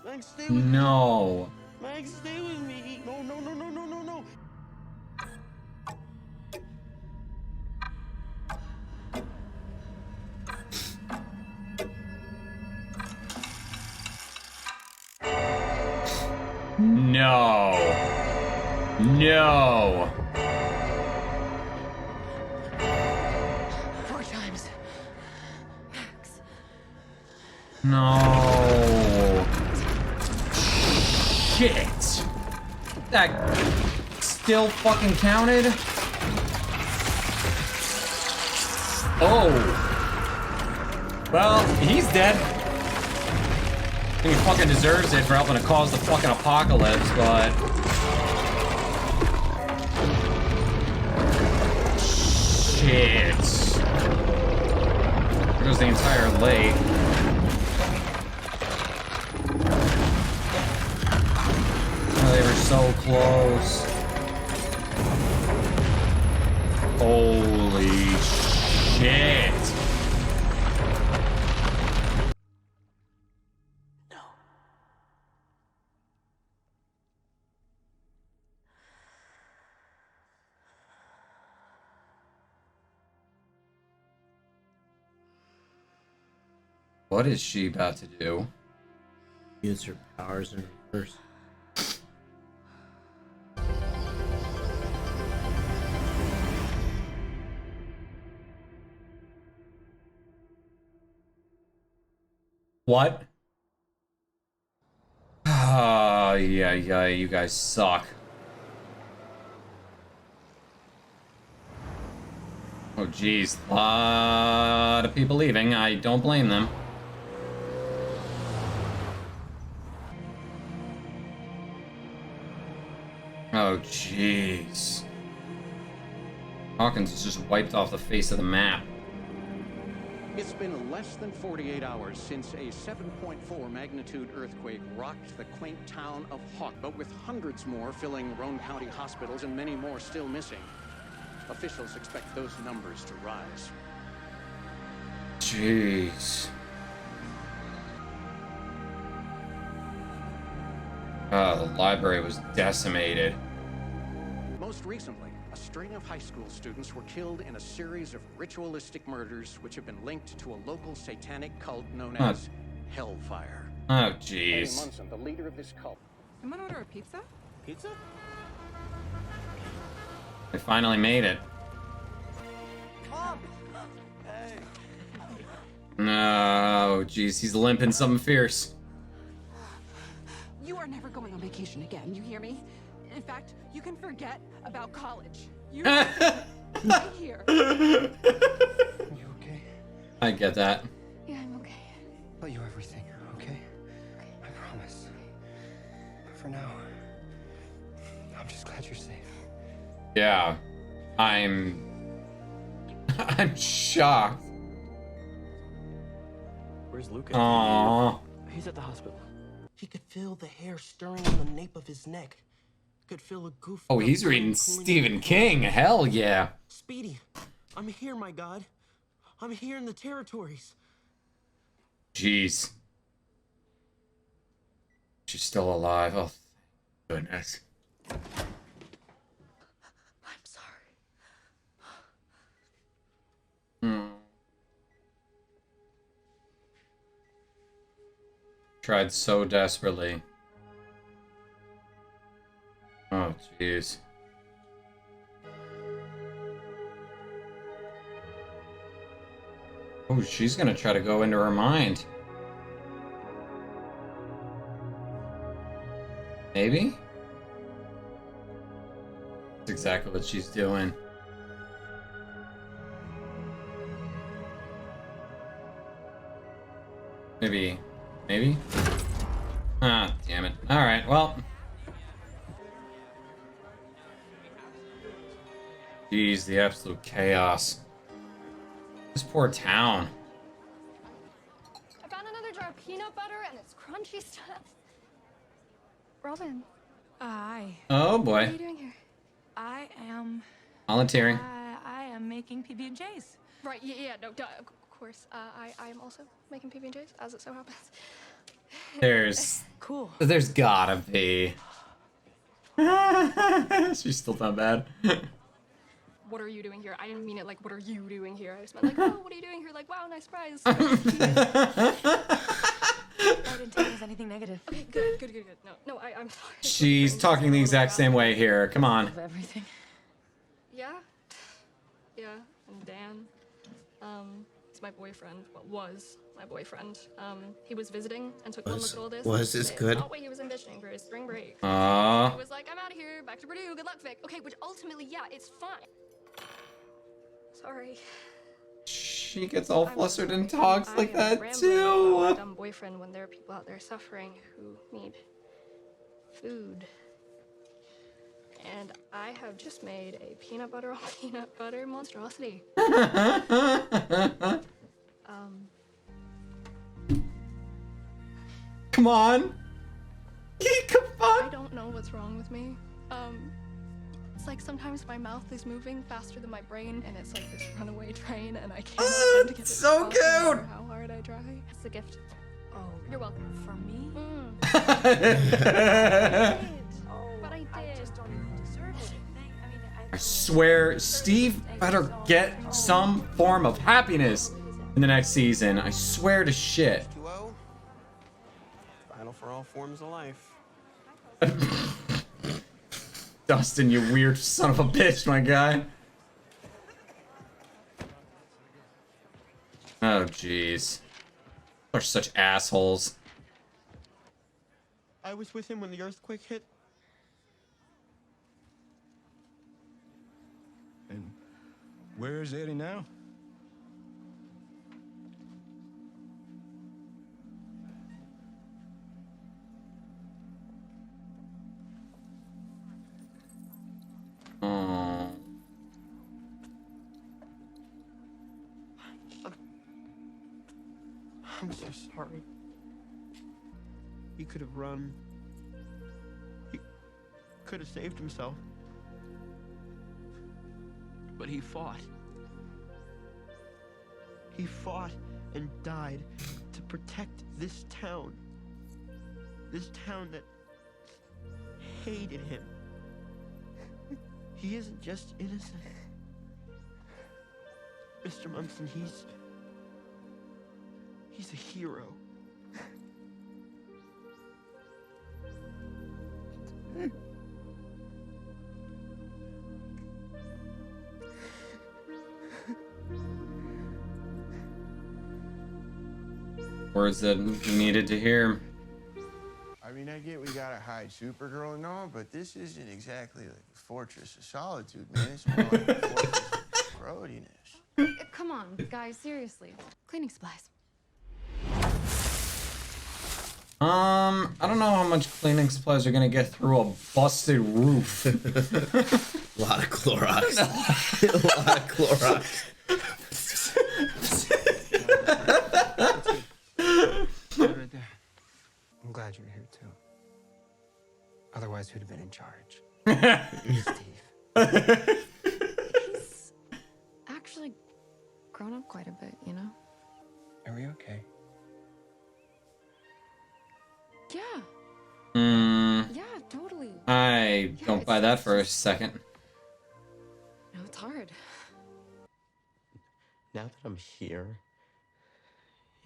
Max, stay with me. No. Max, stay with me. No. No. No. 4 times. Max. No. Shit. That still fucking counted? Oh. Well, he's dead. He fucking deserves it for helping to cause the fucking apocalypse, but... Shit. There goes the entire lake. Oh, they were so close. Holy shit. What is she about to do? Use her powers in reverse. What? Ah, yeah, you guys suck. Oh, geez. A lot of people leaving. I don't blame them. Oh, jeez. Hawkins is just wiped off the face of the map. It's been less than 48 hours since a 7.4 magnitude earthquake rocked the quaint town of Hawk, but with hundreds more filling Roane County hospitals and many more still missing. Officials expect those numbers to rise. Jeez. Oh, the library was decimated. Most recently, a string of high school students were killed in a series of ritualistic murders which have been linked to a local satanic cult known as Hellfire. Oh, Eddie jeez. Munson, the leader of this cult. I'm gonna order a pizza? Pizza? They finally made it. Mom! Hey. No, jeez, he's limping something fierce. You are never going on vacation again, you hear me? In fact, you can forget about college. You're right here. You okay? I get that. Yeah, I'm okay. Tell you everything, okay? I promise. But for now, I'm just glad you're safe. Yeah, I'm shocked. Where's Luca? Aww. He's at the hospital. He could feel the hair stirring on the nape of his neck. Could feel a goof. Oh, he's reading Stephen King. Hell yeah. Speedy, I'm here, my God. I'm here in the territories. Jeez. She's still alive. Oh, thank goodness. I'm sorry. Tried so desperately. Oh, jeez. Oh, she's gonna try to go into her mind. Maybe? That's exactly what she's doing. Maybe. Maybe? Ah, damn it. Alright, well. Jeez, the absolute chaos. This poor town. I found another jar of peanut butter and it's crunchy stuff. Robin. Hi. Oh boy. What are you doing here? I am. Volunteering. I am making PB&Js. Right, yeah, no, duh, of course. I am also making PB&Js, as it so happens. There's Cool. There's gotta be. She's still not bad. What are you doing here? I didn't mean it like, what are you doing here? I just meant like, oh, what are you doing here? Like, wow, nice surprise. I didn't tell you there's anything negative. Okay, good. No, I'm sorry. She's talking the exact same way here. Come on. Of everything. Yeah, and Dan, he's my boyfriend, well, was my boyfriend. He was visiting and took one look at all this. Was this good? Not what he was envisioning for his spring break. He Aww. was like, I'm out of here, back to Purdue, good luck, Vic. Okay, which ultimately, yeah, it's fine. Sorry. she gets all flustered and talks I like am that rambling about too. a dumb boyfriend when there are people out there suffering who need food. And I have just made a peanut butter on peanut butter monstrosity. Come on. Come on. I don't know what's wrong with me. It's like sometimes my mouth is moving faster than my brain, and it's like this runaway train, and I can't seem to get it to so stop no matter cute. how hard I try. It's a gift. Oh, you're welcome. For me? But I did. I just don't even deserve it. I swear, Steve better get some form of happiness in the next season. I swear to shit. Final for all forms of life. Dustin, you weird son of a bitch, my guy. Oh, jeez. They're such assholes. I was with him when the earthquake hit. And where is Eddie now? Oh. I'm so sorry. He could have run. He could have saved himself. But he fought. He fought and died to protect this town. This town that hated him. He isn't just innocent. Mr. Munson, he's a hero. Words that we needed to hear. I mean, I get we gotta hide Supergirl and all, but this isn't exactly like a fortress of solitude, man. It's more like a fortress of growiness. Come on, guys, seriously. Cleaning supplies. I don't know how much cleaning supplies are gonna get through a busted roof. A lot of Clorox. A lot of Clorox. Right there. I'm glad you're here too. Otherwise, who'd have been in charge? Steve. He's actually grown up quite a bit, you know? Are we okay? Yeah. Yeah, totally. I don't buy that for a second. No, it's hard. Now that I'm here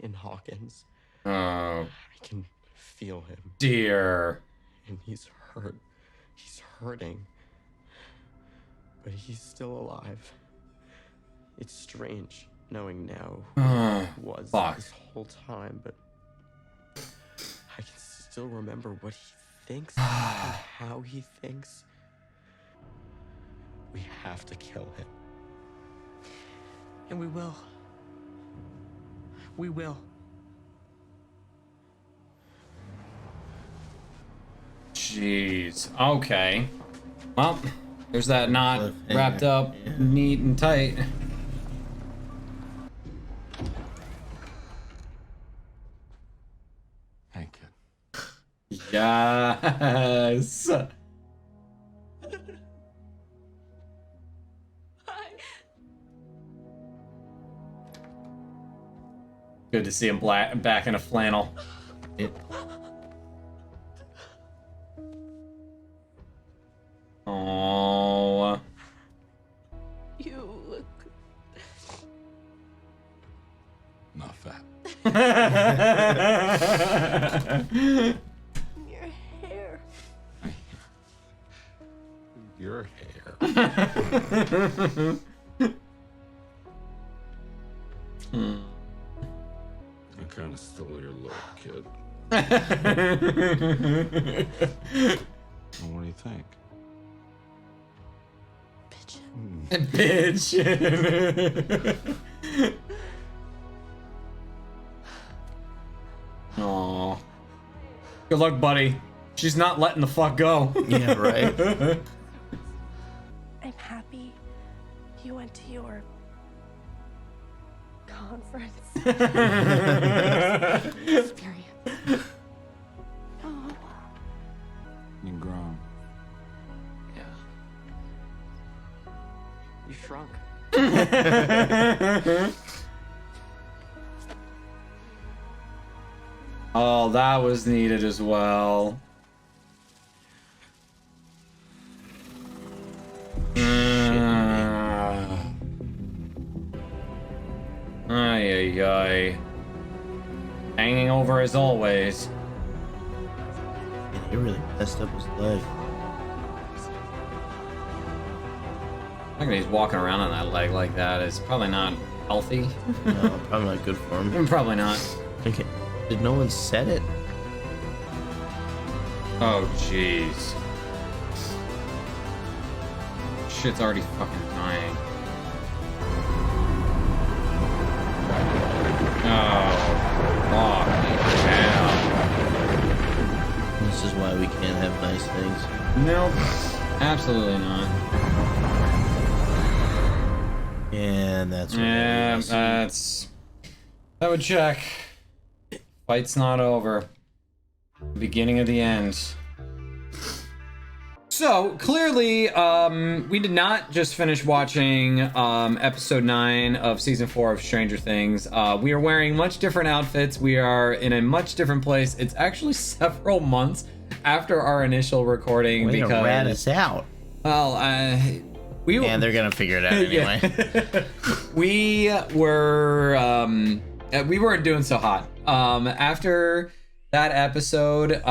in Hawkins, Oh, I can feel him. dear. And he's hurt. He's hurting. But he's still alive. It's strange knowing now who he was fuck. this whole time, but I can still remember what he thinks and how he thinks. We have to kill him. And we will. We will. Jeez. Okay. Well, there's that knot wrapped up neat and tight. Hey, kid. Yes. Good to see him back in a flannel. Oh. You look Not fat. your hair. Your hair. I kind of stole your look, kid. Well, what do you think? Bitch. Good luck, buddy. She's not letting the fuck go. Yeah, right. I'm happy you went to your conference. Experience. Oh. You're grown. Yeah. You shrunk. Oh, that was needed as well. Ay, ay, ay. Hanging over as always. Yeah, he really messed up his leg. I think he's walking around on that leg like that is probably not healthy. No, probably not good for him. Probably not. Okay. Did no one set it? Oh, jeez. Shit's already fucking dying. Oh, fucking hell. This is why we can't have nice things. Nope. Absolutely not. And that's what Yeah, it is. that would check. Fight's not over. Beginning of the end. So clearly, we did not just finish watching episode 9 of season 4 of Stranger Things. We are wearing much different outfits. We are in a much different place. It's actually several months after our initial recording. Way to because rat us out. Well, And they're gonna figure it out anyway. we weren't doing so hot. After that episode,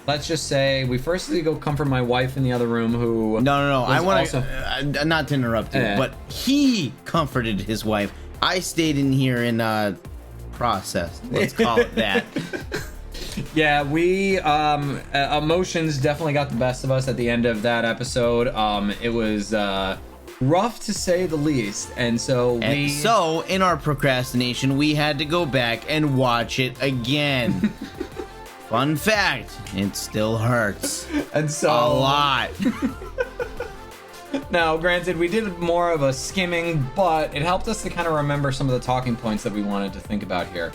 let's just say we firstly go comfort my wife in the other room who No. I want also... to not to interrupt you, but he comforted his wife. I stayed in here and processed. Let's call it that. Yeah, we emotions definitely got the best of us at the end of that episode. It was rough to say the least, and so in our procrastination, we had to go back and watch it again. Fun fact, it still hurts. And so a lot. Now, granted, we did more of a skimming, but it helped us to kind of remember some of the talking points that we wanted to think about here.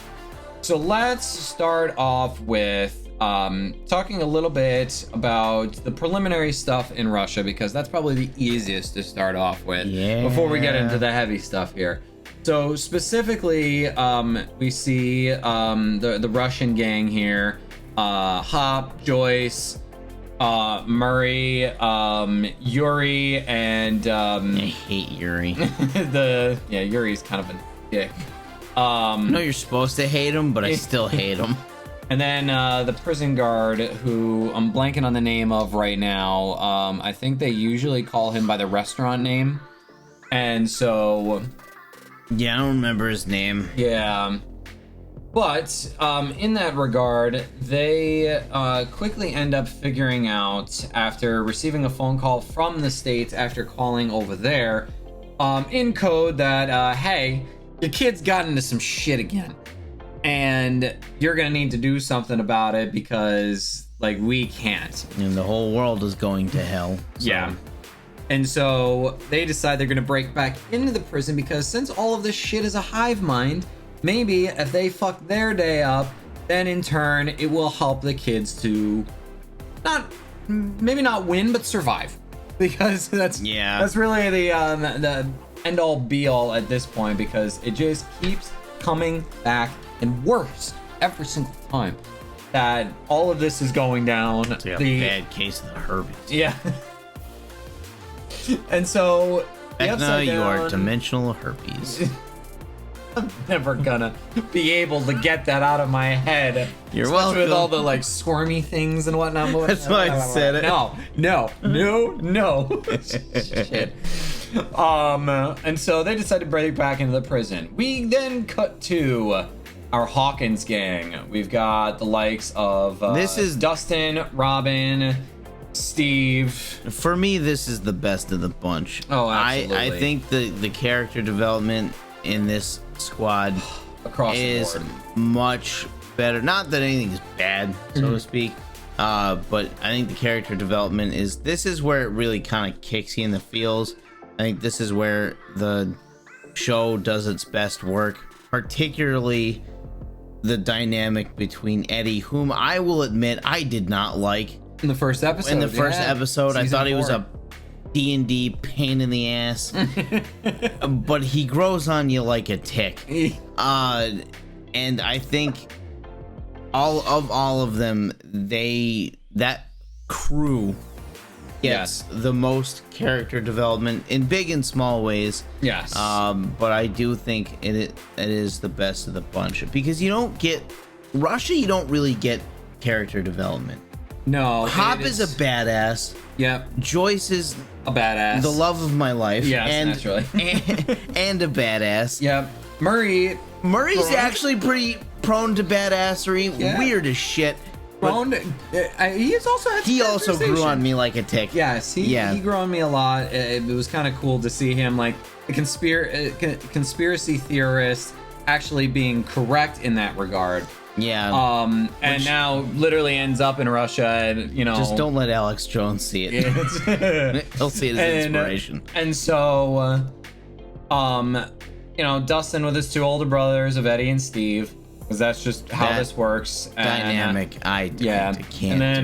So let's start off with talking a little bit about the preliminary stuff in Russia, because that's probably the easiest to start off with before we get into the heavy stuff here. So specifically, we see the Russian gang here, Hop, Joyce, Murray, Yuri, and I hate Yuri. Yuri's kind of a dick. No, you're supposed to hate him, but I still hate him. And then the prison guard, who I'm blanking on the name of right now. I think they usually call him by the restaurant name. And so... Yeah, I don't remember his name. Yeah. But in that regard, they quickly end up figuring out, after receiving a phone call from the States after calling over there, in code that, hey, your kid's got into some shit again. And you're gonna need to do something about it because, like, we can't. And the whole world is going to hell. So. Yeah. And so they decide they're gonna break back into the prison because since all of this shit is a hive mind, maybe if they fuck their day up, then in turn it will help the kids to maybe not win, but survive. Because that's really the end all be all at this point, because it just keeps coming back and worse every single time that all of this is going down. It's like a bad case of the herpes. Yeah. And so Vecna, you are dimensional herpes. I'm never gonna be able to get that out of my head. You're especially welcome. with all the like squirmy things and whatnot. That's why I said it. No. Shit. And so they decide to break back into the prison. We then cut to our Hawkins gang. We've got the likes of This is Dustin, Robin, Steve. For me, this is the best of the bunch. Oh, absolutely. I think the character development in this squad across is the board much better. Not that anything is bad, so to speak. But I think the character development this is where it really kind of kicks you in the feels. I think this is where the show does its best work, particularly the dynamic between Eddie, whom I will admit I did not like in the first episode. In the first episode, I thought he was a D&D pain in the ass, but he grows on you like a tick. And I think all of them, that crew gets the most character development in big and small ways. Yes. But I do think it is the best of the bunch, because you don't get Russia. You don't really get character development. No. Hop is a badass. Yep. Joyce is a badass. The love of my life. Yes, naturally. and a badass. Yep. Murray's actually pretty prone to badassery. Yeah. Weird as shit. He also grew on me like a tick. Yes, he grew on me a lot. It was kind of cool to see him, like, a conspiracy theorist actually being correct in that regard. Yeah. And now literally ends up in Russia, and just don't let Alex Jones see it. He'll see it as inspiration. And so, Dustin with his two older brothers of Eddie and Steve. Because that's just how this works. Dynamic. I can't and then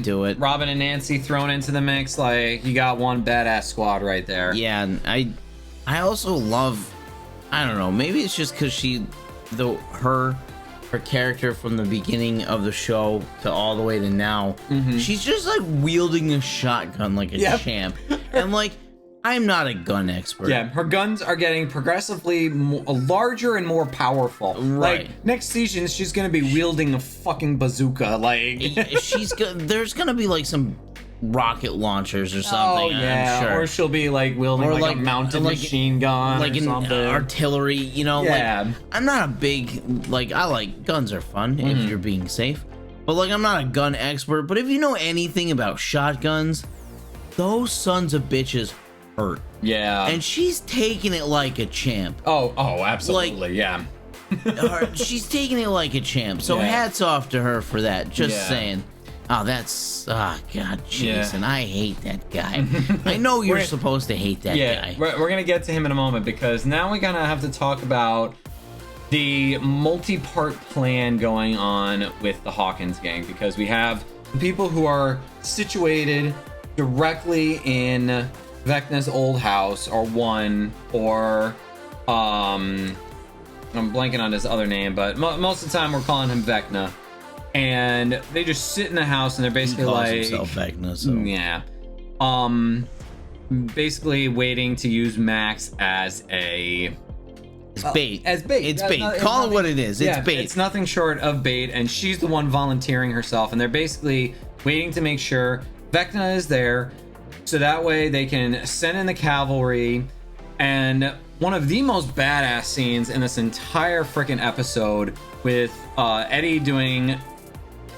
do it. Robin and Nancy thrown into the mix. Like, you got one badass squad right there. Yeah, and I also love, I don't know, maybe it's just because her character from the beginning of the show to all the way to now, she's just like wielding a shotgun like a champ. And like, I'm not a gun expert. Yeah, her guns are getting progressively larger and more powerful. Right. Like, next season, she's gonna be wielding a fucking bazooka. Like, there's gonna be like some rocket launchers or something. Oh yeah, I'm sure. Or she'll be like wielding like a mounted machine gun, like or something. Artillery. Like, I'm not a big I like guns are fun if you're being safe, but like I'm not a gun expert. But if you know anything about shotguns, those sons of bitches hurt. Yeah. And she's taking it like a champ. Oh, absolutely. Yeah. She's taking it like a champ. So hats off to her for that. Just saying. Oh, God, Jason, I hate that guy. I know you're supposed to hate that guy. We're gonna get to him in a moment, because now we're gonna have to talk about the multi-part plan going on with the Hawkins gang, because we have people who are situated directly in Vecna's old house, or I'm blanking on his other name, but most of the time we're calling him Vecna. And they just sit in the house, and they're basically himself Vecna, so. Yeah. Basically waiting to use Max as bait. It's bait. It's bait. Call it what it is. It's bait. It's nothing short of bait, and she's the one volunteering herself, and they're basically waiting to make sure Vecna is there, so that way they can send in the cavalry. And one of the most badass scenes in this entire freaking episode, with Eddie doing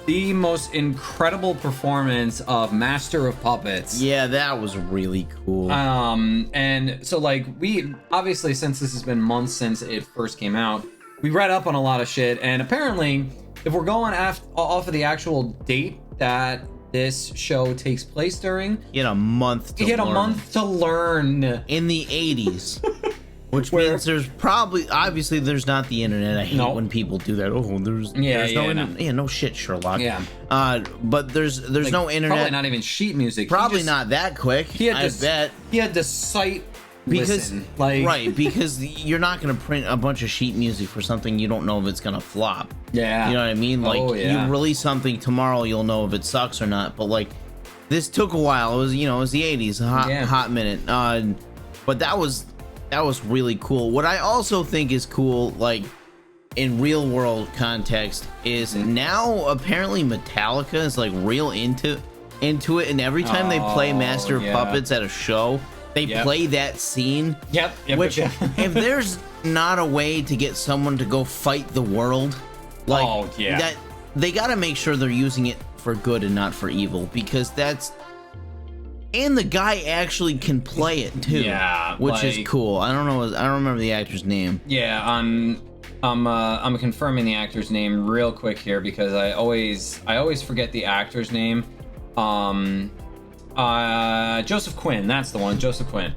the most incredible performance of Master of Puppets. Yeah, that was really cool. And so, like, we obviously, since this has been months since it first came out, we read up on a lot of shit, and apparently, if we're going off of the actual date that this show takes place during, you had a month to learn in the 80s. Which means there's obviously there's not the internet. I hate when people do that. Oh, there's no internet. Yeah, no shit, Sherlock. Yeah. But there's no internet. Probably not even sheet music. Probably not that quick. I bet. He had to cite because listen, because you're not gonna print a bunch of sheet music for something you don't know if it's gonna flop. Yeah. You know what I mean? Like, you release something tomorrow, you'll know if it sucks or not. But like, this took a while. It was it was the 80s, a hot minute. But that was really cool. What I also think is cool, like in real world context, is now apparently Metallica is like real into it, and every time they play Master of Puppets at a show, they play that scene. Which if there's not a way to get someone to go fight the world, like that, they got to make sure they're using it for good and not for evil, because that's. And the guy actually can play it too, which is cool. I don't remember the actor's name. Yeah, I'm confirming the actor's name real quick here because I always forget the actor's name. Joseph Quinn, that's the one, Joseph Quinn.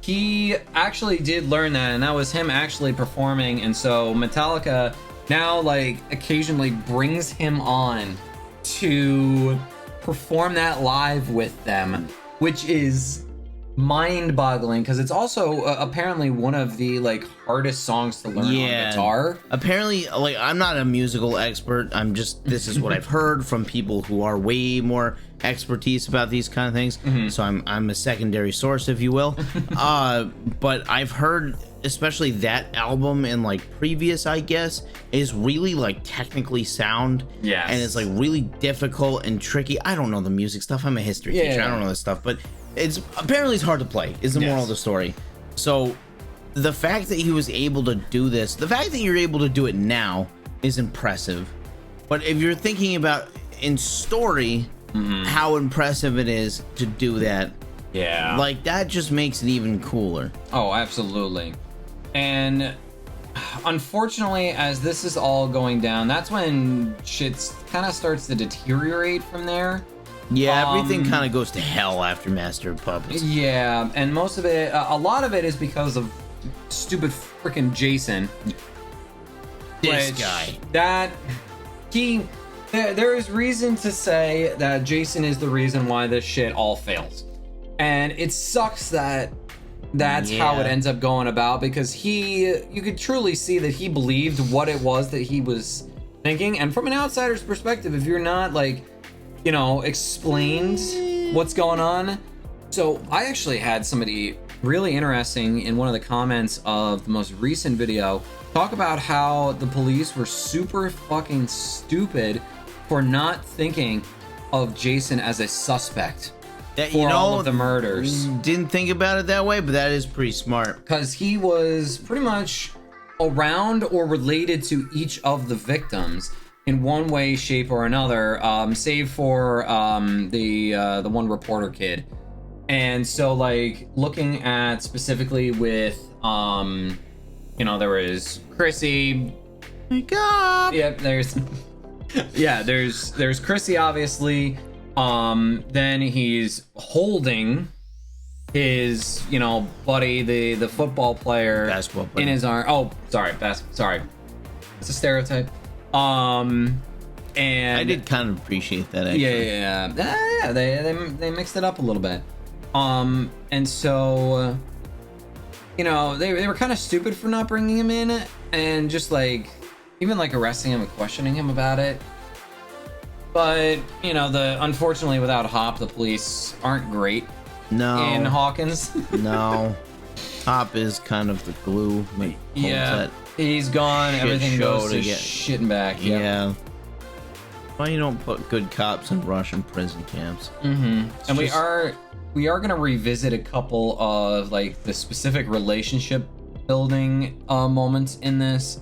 He actually did learn that, and that was him actually performing, and so Metallica now like occasionally brings him on to perform that live with them, which is mind-boggling because it's also apparently one of the like hardest songs to learn on guitar. Apparently, like, I'm not a musical expert. I'm just, this is what I've heard from people who are way more expertise about these kind of things. So I'm a secondary source, if you will. But I've heard, especially that album and like previous, I guess, is really like technically sound. Yes. And it's like really difficult and tricky. I don't know the music stuff. I'm a history teacher. I don't know this stuff, but it's apparently it's hard to play is the moral of the story. So the fact that he was able to do this, the fact that you're able to do it now is impressive. But if you're thinking about in story, how impressive it is to do that, like that just makes it even cooler. Oh, absolutely. And unfortunately, as this is all going down, that's when shit kind of starts to deteriorate from there. Yeah, everything kind of goes to hell after Master of Puppets. Yeah, and most of it, a lot of it is because of stupid freaking Jason. This guy. There is reason to say that Jason is the reason why this shit all fails. And it sucks that that's how it ends up going about, because you could truly see that he believed what it was that he was thinking. And from an outsider's perspective, if you're not like, you know, explained what's going on. So I actually had somebody really interesting in one of the comments of the most recent video talk about how the police were super fucking stupid for not thinking of Jason as a suspect for all of the murders. Didn't think about it that way, but that is pretty smart. Because he was pretty much around or related to each of the victims in one way, shape, or another, save for the one reporter kid. And so, like, looking at specifically with, you know, there was Chrissy. Wake up! Yep, there's Chrissy, obviously. Then he's holding his, you know, buddy, the football player, basketball player, in his arm. Oh, sorry, sorry. It's a stereotype. And I did kind of appreciate that, actually. Yeah, they mixed it up a little bit. And so, you know, they were kind of stupid for not bringing him in and just like even like arresting him and questioning him about it. But, you know, unfortunately without Hop, the police aren't great in Hawkins. No. Hop is kind of the glue. Yeah. He's gone. Everything goes to shit and back. Yep. Yeah. Why you don't put good cops in Russian prison camps? And we are going to revisit a couple of like the specific relationship building moments in this.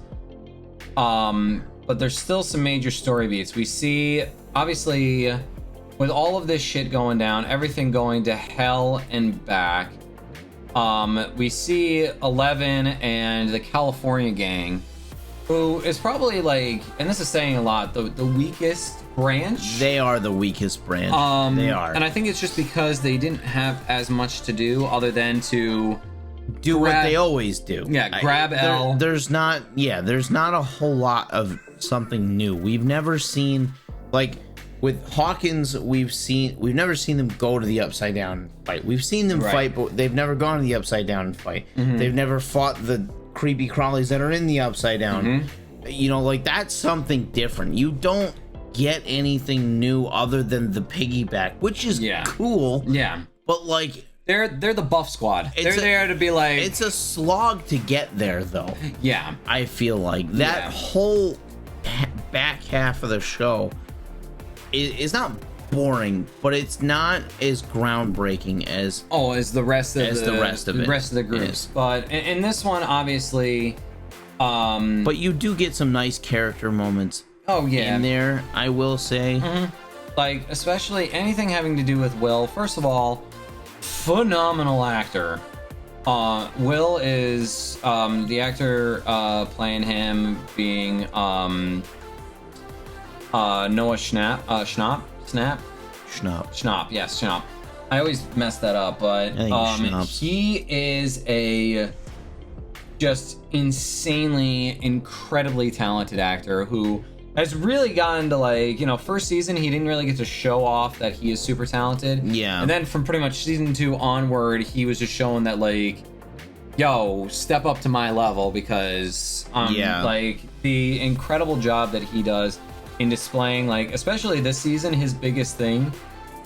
But there's still some major story beats. We see, obviously, with all of this shit going down, everything going to hell and back. We see 11 and the California gang, who is probably like, and this is saying a lot, the weakest branch. They are the weakest branch. They are. And I think it's just because they didn't have as much to do other than to do what they always do. Yeah, grab L. There's not a whole lot of something new. We've never seen, like, with Hawkins, we've never seen them go to the Upside Down and fight. We've seen them fight, but they've never gone to the Upside Down and fight. They've never fought the creepy crawlies that are in the Upside Down. You know, like, that's something different. You don't get anything new other than the piggyback, which is cool. Yeah. But, like, they're the buff squad. They're there to be like... It's a slog to get there, though. Yeah. I feel like that whole back half of the show is not boring, but it's not as groundbreaking as the rest of the rest of the groups. But in this one, obviously, but you do get some nice character moments. In there, I will say, like especially anything having to do with Will. First of all, phenomenal actor. Will is the actor playing him being Noah Schnapp. Yes, Schnapp. I always mess that up, but he is a just insanely, incredibly talented actor who has really gotten to, like, you know, first season he didn't really get to show off that he is super talented. Yeah. And then from pretty much season 2 onward, he was just showing that, like, yo, step up to my level, because like the incredible job that he does in displaying, like, especially this season, his biggest thing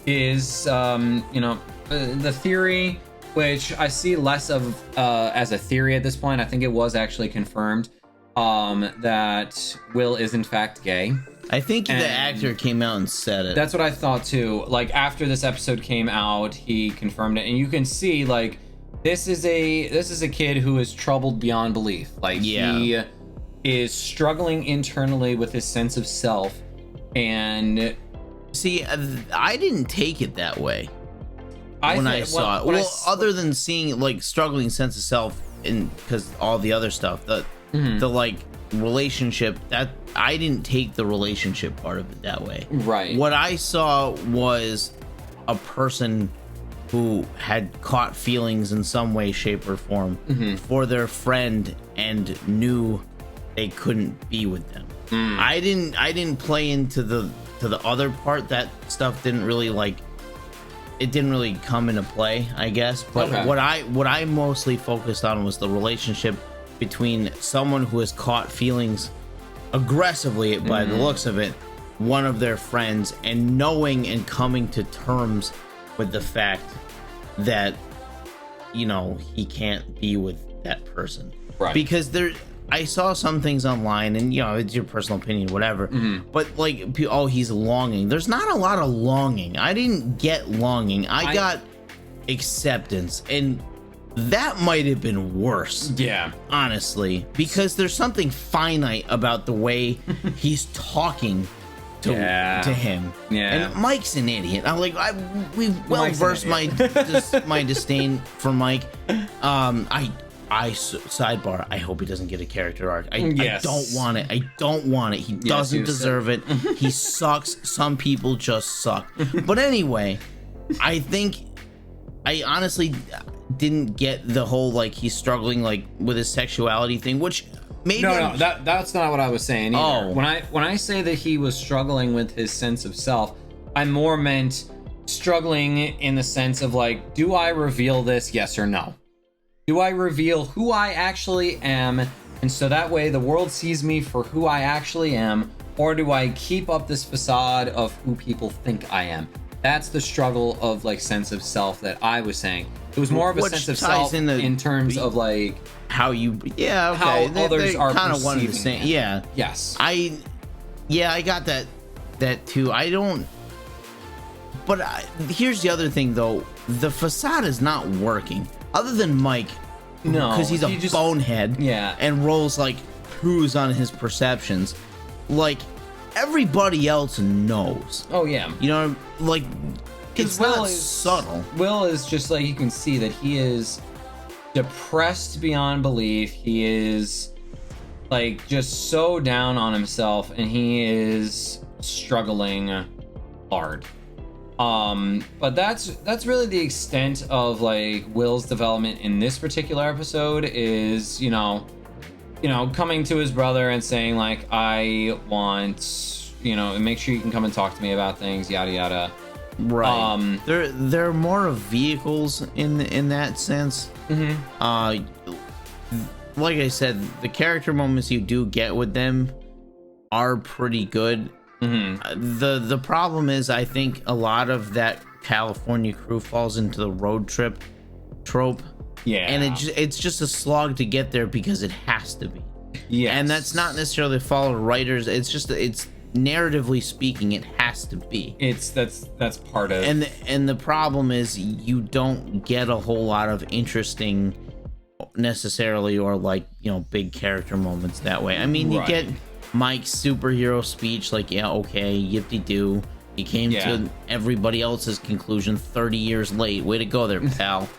is you know, the theory, which I see less of as a theory at this point. I think it was actually confirmed that Will is in fact gay. I think the actor came out and said it. That's what I thought too. Like, after this episode came out, he confirmed it, and you can see, like, this is a kid who is troubled beyond belief. Like, he is struggling internally with his sense of self. And see, I didn't take it that way when I saw it. Well, other than seeing, like, struggling sense of self, because all the other stuff, the like relationship, that I didn't take the relationship part of it that way. Right. What I saw was a person who had caught feelings in some way, shape, or form for their friend and knew they couldn't be with them. I didn't play into the other part. That stuff didn't really, like, it didn't really come into play, I guess. But what I mostly focused on was the relationship between someone who has caught feelings aggressively, by the looks of it, one of their friends, and knowing and coming to terms with the fact that, you know, he can't be with that person. Right. Because I saw some things online, and, you know, it's your personal opinion, whatever. But, like, oh, he's longing. There's not a lot of longing. I didn't get longing. I got acceptance, and that might have been worse. Yeah. Honestly, because there's something finite about the way he's talking to him. Yeah. And Mike's an idiot. I'm like, we've well versed my disdain for Mike. Sidebar, I hope he doesn't get a character arc. I don't want it. I don't want it. He doesn't deserve it. He sucks. Some people just suck. But anyway, I think I honestly didn't get the whole, like, he's struggling, like, with his sexuality thing, which maybe that's not what I was saying either. When I say that he was struggling with his sense of self, I more meant struggling in the sense of, like, do I reveal this, yes or no? Do I reveal who I actually am, and so that way the world sees me for who I actually am, or do I keep up this facade of who people think I am? That's the struggle of, like, sense of self that I was saying. It was more of a sense of self in terms of, like, how you how others are kind of one of the same. Yeah. Yes. I got that too. I don't. But here's the other thing, though. The facade is not working. Other than Mike, no, because he's a bonehead, and rolls like who's on his perceptions. Like, everybody else knows. Oh yeah, you know, like, it's not subtle. Will is just, like, you can see that he is depressed beyond belief. He is, like, just so down on himself, and he is struggling hard. But that's really the extent of, like, Will's development in this particular episode. Is, you know, coming to his brother and saying, like, I want, you know, make sure you can come and talk to me about things, yada yada. Right. They're more of vehicles in that sense. Like I said, the character moments you do get with them are pretty good. The problem is, I think a lot of that California crew falls into the road trip trope. Yeah. And it's just a slog to get there because it has to be. Yeah. And that's not necessarily the fault of writers. It's just, it's narratively speaking, it has to be. That's part of. And the problem is, you don't get a whole lot of interesting necessarily, or, like, you know, big character moments that way. I mean, you get Mike's superhero speech, like, yeah, okay, yippee-doo. He came to everybody else's conclusion 30 years late. Way to go there, pal.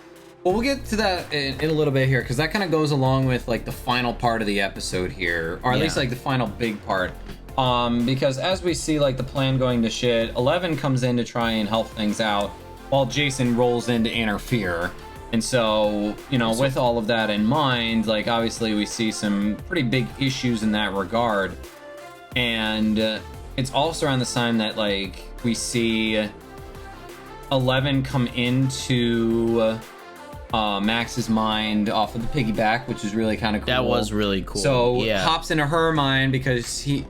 Well, we'll get to that in a little bit here, because that kind of goes along with like the final part of the episode here, or at least like the final big part. Because as we see like the plan going to shit, 11 comes in to try and help things out, while Jason rolls in to interfere. And so, you know, with all of that in mind, like obviously we see some pretty big issues in that regard. And it's also around the time that like we see 11 come into Max's mind off of the piggyback, which is really kind of cool. That was really cool. So hops into her mind because she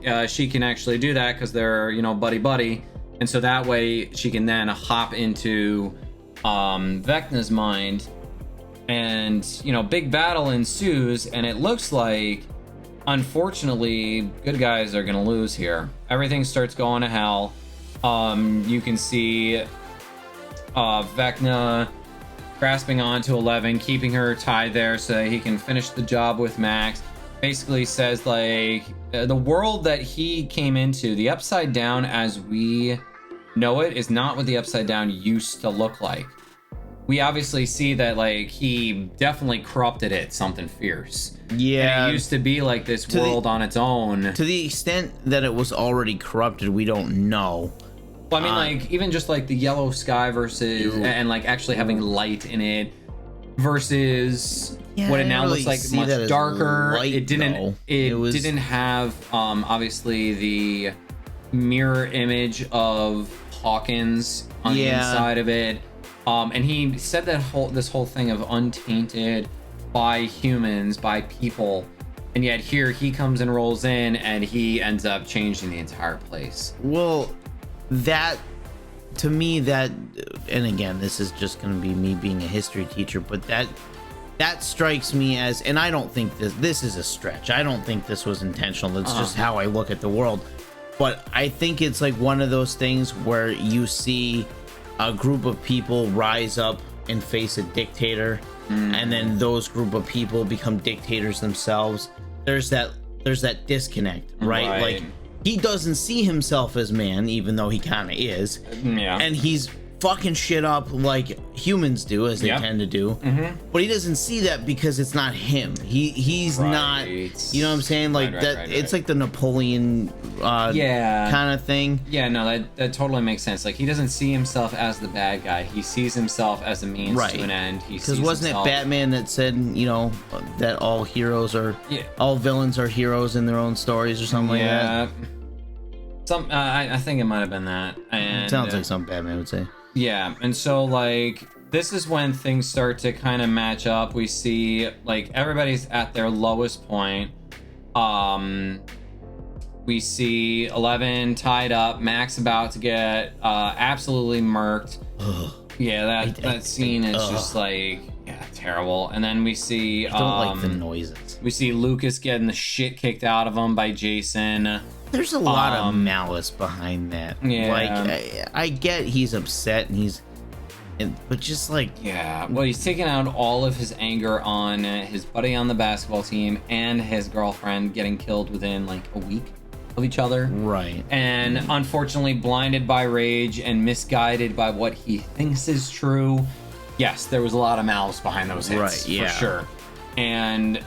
can actually do that because they're, you know, buddy, and so that way she can then hop into Vecna's mind, and you know, big battle ensues, and it looks like, unfortunately, good guys are gonna lose here. Everything starts going to hell. You can see Vecna grasping onto 11, keeping her tied there so that he can finish the job with Max. Basically says like the world that he came into, the Upside Down as we know it, is not what the Upside Down used to look like. We obviously see that like he definitely corrupted it something fierce. Yeah, and it used to be like this world on its own. To the extent that it was already corrupted, we don't know. Well, I mean, like, even just like the yellow sky versus, and like actually having light in it versus what it now looks like much darker. It didn't, it didn't have, obviously the mirror image of Hawkins on the inside of it. And he said that this whole thing of untainted by humans, by people. And yet here he comes and rolls in and he ends up changing the entire place. Well, that, to me, that, and again, this is just going to be me being a history teacher, but that strikes me as, and I don't think this is a stretch. I don't think this was intentional. It's just how I look at the world. But I think it's like one of those things where you see a group of people rise up and face a dictator, and then those group of people become dictators themselves. There's that disconnect, right? Like, he doesn't see himself as man, even though he kind of is. Yeah. And he's fucking shit up like humans do, as they tend to do. But he doesn't see that because it's not him. He's not, you know what I'm saying? Like it's like the Napoleon kind of thing. Yeah, no, that totally makes sense. Like, he doesn't see himself as the bad guy. He sees himself as a means to an end. Because wasn't it Batman that said, you know, that all heroes are, all villains are heroes in their own stories or something like that? I think it might have been that. And sounds like something Batman would say. Yeah, and so like this is when things start to kind of match up. We see like everybody's at their lowest point. We see 11 tied up, Max about to get absolutely murked. Yeah, that scene is just like terrible. And then we see I don't like the noises. We see Lucas getting the shit kicked out of him by Jason. There's a lot of malice behind that. Yeah. Like, I get he's upset but just like... Yeah, well, he's taking out all of his anger on his buddy on the basketball team and his girlfriend getting killed within like a week of each other. Right. And unfortunately blinded by rage and misguided by what he thinks is true. Yes, there was a lot of malice behind those hits, for sure. And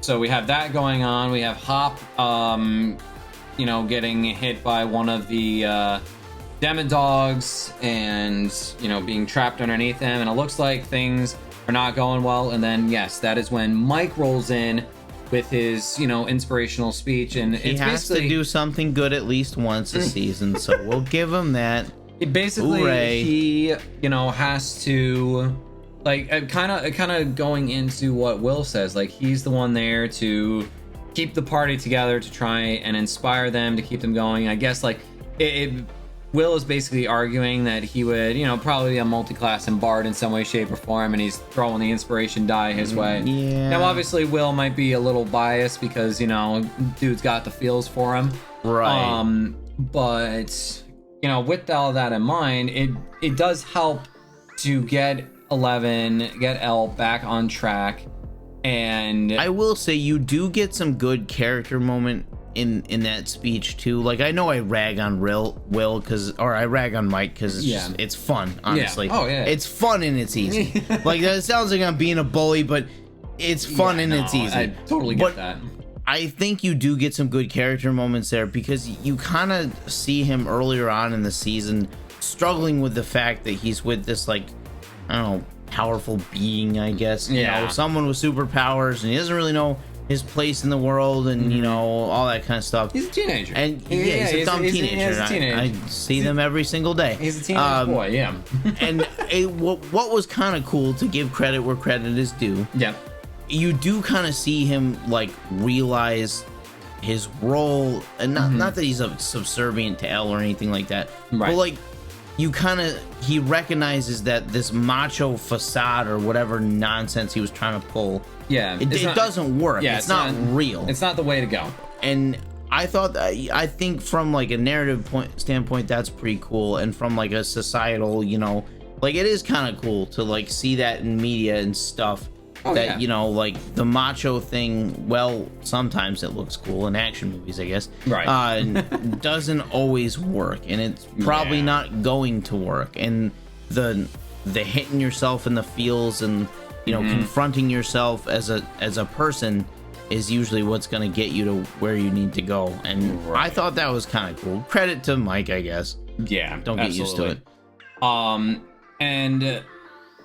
so we have that going on. We have Hop, you know, getting hit by one of the Demodogs and, you know, being trapped underneath them. And it looks like things are not going well. And then, yes, that is when Mike rolls in with his, you know, inspirational speech. And he has to do something good at least once a season. So we'll give him that. Basically, he, you know, has to... Like, kind of going into what Will says, like, he's the one there to keep the party together, to try and inspire them, to keep them going. I guess, like, Will is basically arguing that he would, you know, probably be a multi-class and bard in some way, shape, or form, and he's throwing the inspiration die his way. Yeah. Now, obviously, Will might be a little biased because, you know, dude's got the feels for him. Right. But, you know, with all that in mind, it does help to get 11, get Elle back on track. And I will say you do get some good character moment in that speech too. Like, I know I rag on Will because, or I rag on Mike because it's fun, honestly. Oh yeah, it's fun and it's easy. Like, that sounds like I'm being a bully, but it's fun and it's easy. I totally get that. I think you do get some good character moments there because you kind of see him earlier on in the season struggling with the fact that he's with this, like, I don't know, powerful being, I guess. You know, someone with superpowers, and he doesn't really know his place in the world, and you know, all that kind of stuff. He's a teenager, and he's a dumb teenager. I see them every single day. He's a teenage boy, yeah. And what was kind of cool, to give credit where credit is due. Yeah. You do kind of see him like realize his role, and not that he's subservient to Elle or anything like that, but like he recognizes that this macho facade or whatever nonsense he was trying to pull, it doesn't work. It's not real. It's not the way to go. And I think from like a narrative standpoint, that's pretty cool, and from like a societal, you know, like, it is kind of cool to like see that in media and stuff. You know, like the macho thing, well, sometimes it looks cool in action movies, I guess, doesn't always work, and it's probably not going to work. And the hitting yourself in the feels, and you know, confronting yourself as a person is usually what's going to get you to where you need to go. And I thought that was kind of cool. Credit to Mike, I guess. Yeah, don't get used to it. And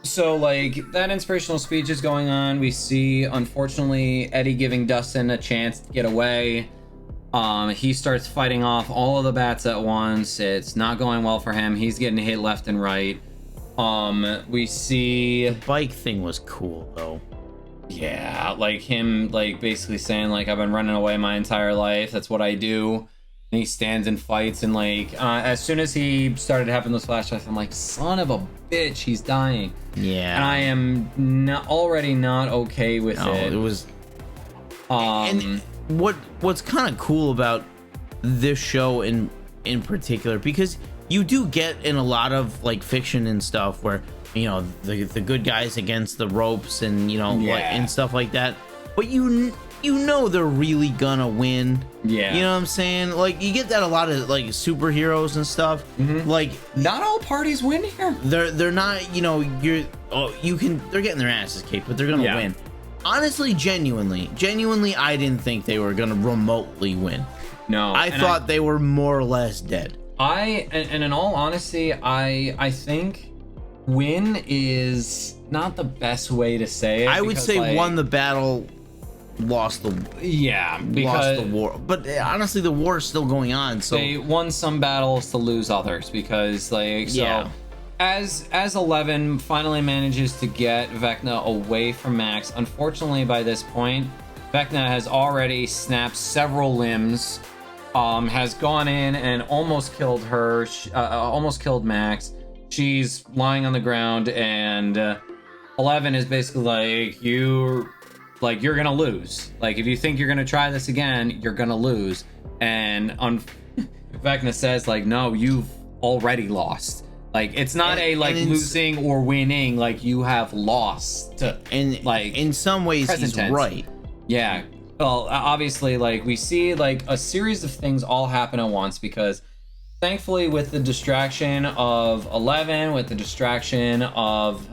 so, like, that inspirational speech is going on. We see, unfortunately, Eddie giving Dustin a chance to get away. He starts fighting off all of the bats at once. It's not going well for him. He's getting hit left and right. We see... The bike thing was cool, though. Yeah, like him, like, basically saying, like, I've been running away my entire life. That's what I do. And he stands and fights, and like as soon as he started having those flashbacks, I'm like, son of a bitch, he's dying. Yeah. And I am already not okay with it. It was and what's kind of cool about this show in particular, because you do get in a lot of like fiction and stuff where, you know, the good guys against the ropes, and you know, like, and stuff like that, but you know they're really gonna win. Yeah. You know what I'm saying? Like, you get that a lot of like superheroes and stuff. Like, not all parties win here. They're not, you know, they're getting their asses kicked, but they're gonna win. Honestly, genuinely, I didn't think they were gonna remotely win. No. I thought they were more or less dead. And in all honesty, I think win is not the best way to say it. I would say, like, won the battle, lost the war, but honestly the war is still going on, so they won some battles to lose others, because like, so as 11 finally manages to get Vecna away from Max, unfortunately by this point Vecna has already snapped several limbs, has gone in and almost killed her, almost killed Max. She's lying on the ground, and 11 is basically like, you're gonna lose. Like, if you think you're gonna try this again, you're gonna lose. And Vecna says, like, no, you've already lost. Like, it's not losing or winning. Like, you have lost. And like, in some ways, he's right. Yeah. Well, obviously, like, we see like a series of things all happen at once, because thankfully, with the distraction of 11, with the distraction of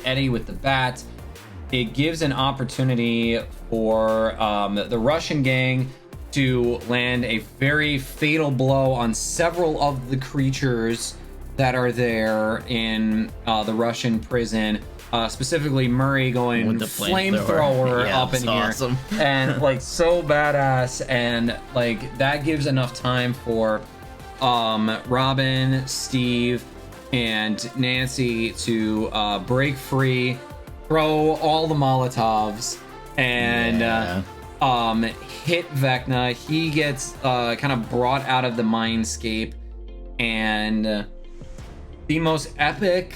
Eddie with the bat, it gives an opportunity for the Russian gang to land a very fatal blow on several of the creatures that are there in the Russian prison. Specifically, Murray going with the flamethrower up in here, awesome. And like, so badass. And like, that gives enough time for Robin, Steve, and Nancy to break free, throw all the Molotovs, and hit Vecna. He gets kind of brought out of the mindscape, and the most epic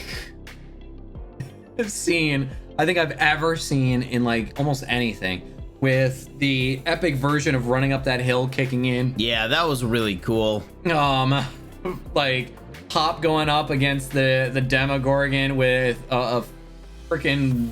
scene I think I've ever seen in like almost anything, with the epic version of running up that hill kicking in. Yeah, that was really cool. Like Pop going up against the Demogorgon with a freaking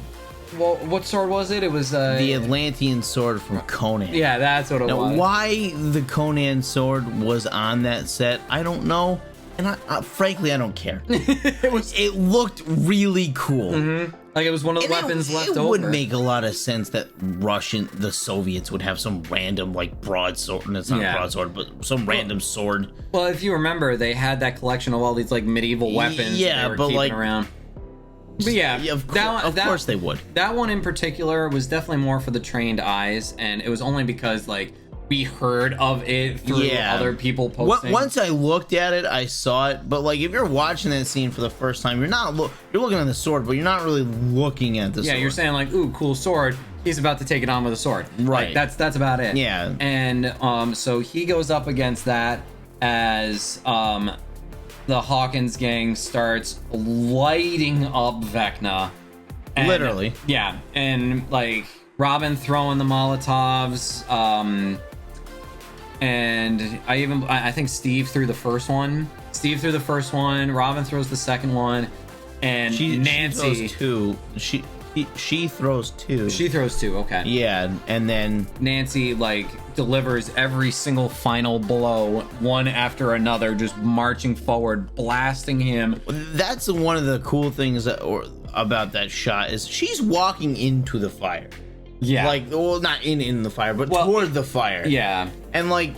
Well, what sword was it? It was the Atlantean sword from Conan. Yeah, that's what it now, was. Why the Conan sword was on that set, I don't know, and frankly, I don't care. It looked really cool. Like it was one of the weapons left over. It would make a lot of sense that the Soviets would have some random like broadsword. And it's not a broadsword, but some random sword. Well, if you remember, they had that collection of all these like medieval weapons. Yeah, that they were but keeping like around. But yeah, of course they would. That one in particular was definitely more for the trained eyes, and it was only because like we heard of it through other people posting. Once I looked at it, I saw it. But like, if you're watching that scene for the first time, you're looking at the sword, but you're not really looking at the sword. Yeah, you're saying like, "Ooh, cool sword." He's about to take it on with a sword. Right. Like, that's about it. Yeah. And so he goes up against that as the Hawkins gang starts lighting up Vecna. And, literally. Yeah, and like Robin throwing the Molotovs. And I think Steve threw the first one. Robin throws the second one, and Nancy she throws two. She throws two. She throws two. Okay. Yeah, and then Nancy like delivers every single final blow, one after another, just marching forward, blasting him. That's one of the cool things about that shot is she's walking into the fire. Yeah. Like, well, not in the fire, but toward the fire. Yeah. And like,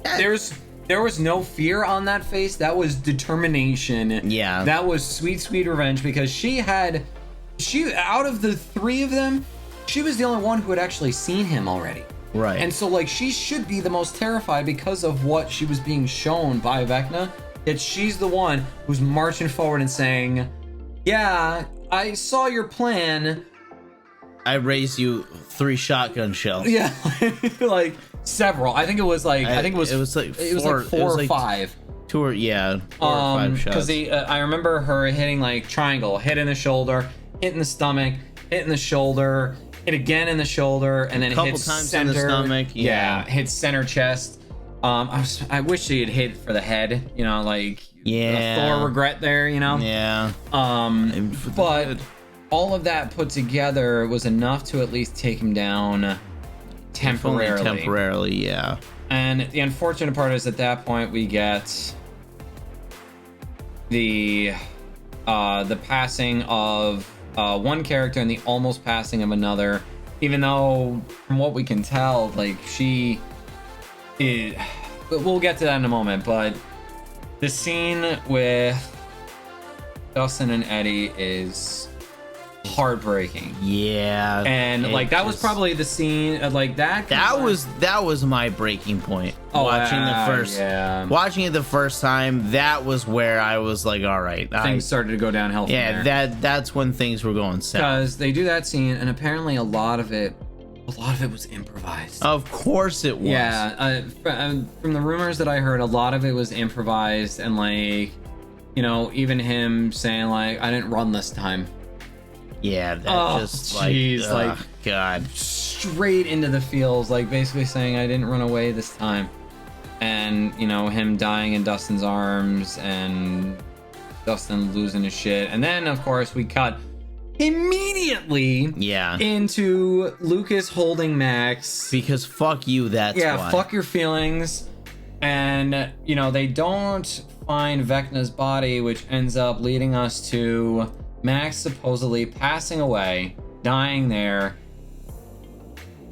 there was no fear on that face. That was determination. Yeah. That was sweet, sweet revenge, because she out of the three of them, she was the only one who had actually seen him already. Right. And so like she should be the most terrified because of what she was being shown by Vecna. That she's the one who's marching forward and saying, "Yeah, I saw your plan. I raised you 3 shotgun shells." Yeah, like several. I think it was like it was like 4 or 5. 4 or 5 shots. Because I remember her hitting like triangle, hit in the shoulder, hit in the stomach, hit in the shoulder, hit again in the shoulder, and then a couple hit times center, in the stomach. Yeah, hit center chest. I wish she had hit for the head. You know, like a Thor regret there. You know. Yeah. But all of that put together was enough to at least take him down temporarily. Temporarily, yeah. And the unfortunate part is at that point we get the passing of one character and the almost passing of another, even though from what we can tell, like we'll get to that in a moment, but the scene with Dustin and Eddie is heartbreaking. Yeah. And like that was probably the scene like that was my breaking point. Watching it the first time, that was where I was like, all right, things started to go downhill from there. That's when things were going south. Because they do that scene, and apparently a lot of it was improvised. Of course it was. Yeah, from the rumors that I heard, a lot of it was improvised, and like, you know, even him saying like, I didn't run this time. Yeah, like God, straight into the feels, like basically saying I didn't run away this time, and you know, him dying in Dustin's arms and Dustin losing his shit, and then of course we cut immediately into Lucas holding Max because fuck you, that's why. Fuck your feelings. And you know, they don't find Vecna's body, which ends up leading us to Max supposedly passing away, dying there,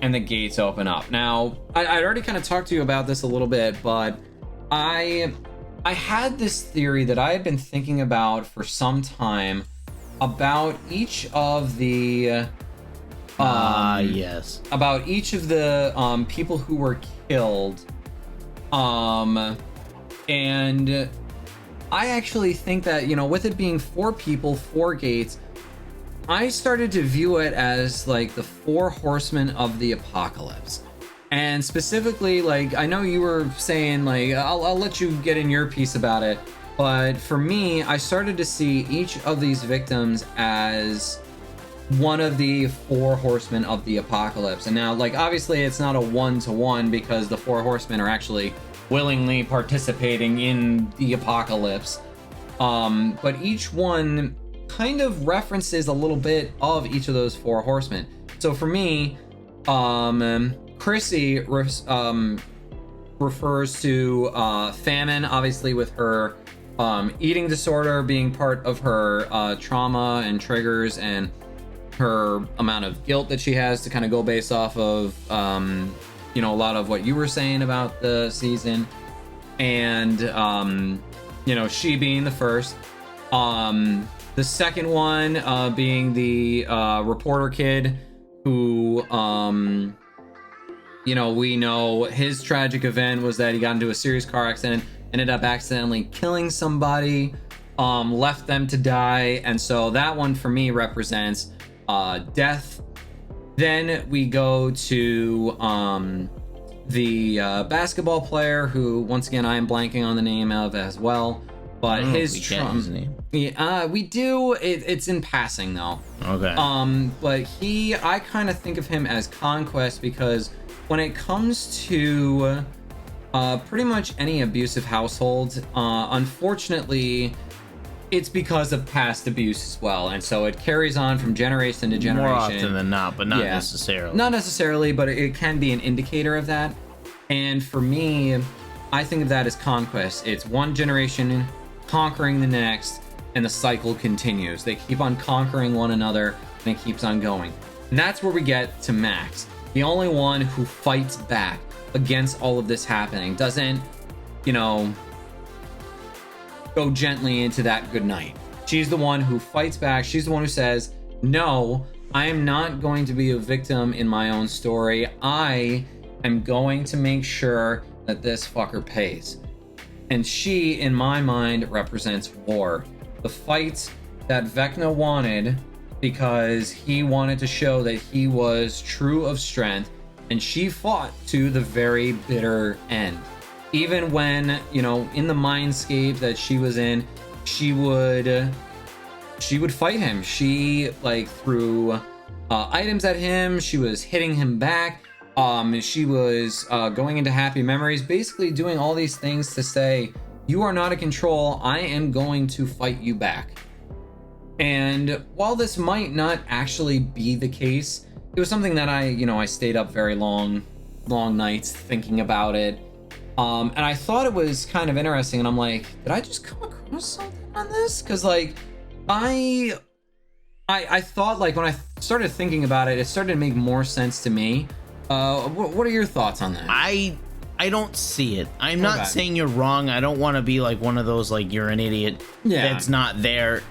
and the gates open up. Now, I'd already kind of talked to you about this a little bit, but I had this theory that I had been thinking about for some time about each of the about each of the people who were killed, and I actually think that, you know, with it being 4 people, 4 gates, I started to view it as like the 4 horsemen of the apocalypse. And specifically, like, I know you were saying, like, I'll let you get in your piece about it, but for me, I started to see each of these victims as one of the 4 horsemen of the apocalypse. And now, like, obviously it's not a 1-to-1 because the 4 horsemen are actually willingly participating in the apocalypse, but each one kind of references a little bit of each of those four horsemen. So for me, Chrissy refers to famine, obviously with her eating disorder being part of her trauma and triggers, and her amount of guilt that she has to kind of go based off of, you know, a lot of what you were saying about the season. And, you know, she being the first. The second one being the reporter kid who, you know, we know his tragic event was that he got into a serious car accident, ended up accidentally killing somebody, left them to die. And so that one for me represents death. Then we go to the basketball player who, once again, I am blanking on the name of as well, but his name. Yeah, we do. It's in passing though. Okay. But I kind of think of him as Conquest, because when it comes to pretty much any abusive household, unfortunately, it's because of past abuse as well, and so it carries on from generation to generation. More often than not, but not necessarily. Not necessarily, but it can be an indicator of that. And for me, I think of that as conquest. It's one generation conquering the next, and the cycle continues. They keep on conquering one another, and it keeps on going. And that's where we get to Max, the only one who fights back against all of this happening. Doesn't, you know, go gently into that good night. She's the one who fights back. She's the one who says, no, I am not going to be a victim in my own story. I am going to make sure that this fucker pays. And she, in my mind, represents war. The fight that Vecna wanted, because he wanted to show that he was true of strength, and she fought to the very bitter end. Even when, you know, in the mindscape that she was in, she would fight him. She, like, threw items at him. She was hitting him back. She was going into happy memories, basically doing all these things to say, you are not in control. I am going to fight you back. And while this might not actually be the case, it was something that I stayed up very long nights thinking about it. And I thought it was kind of interesting, and I'm like, did I just come across something on this? Because, like, I thought, like, when I started thinking about it, it started to make more sense to me. What are your thoughts on that? I don't see it. I'm not saying you're wrong. I don't want to be like one of those, like, you're an idiot that's not there.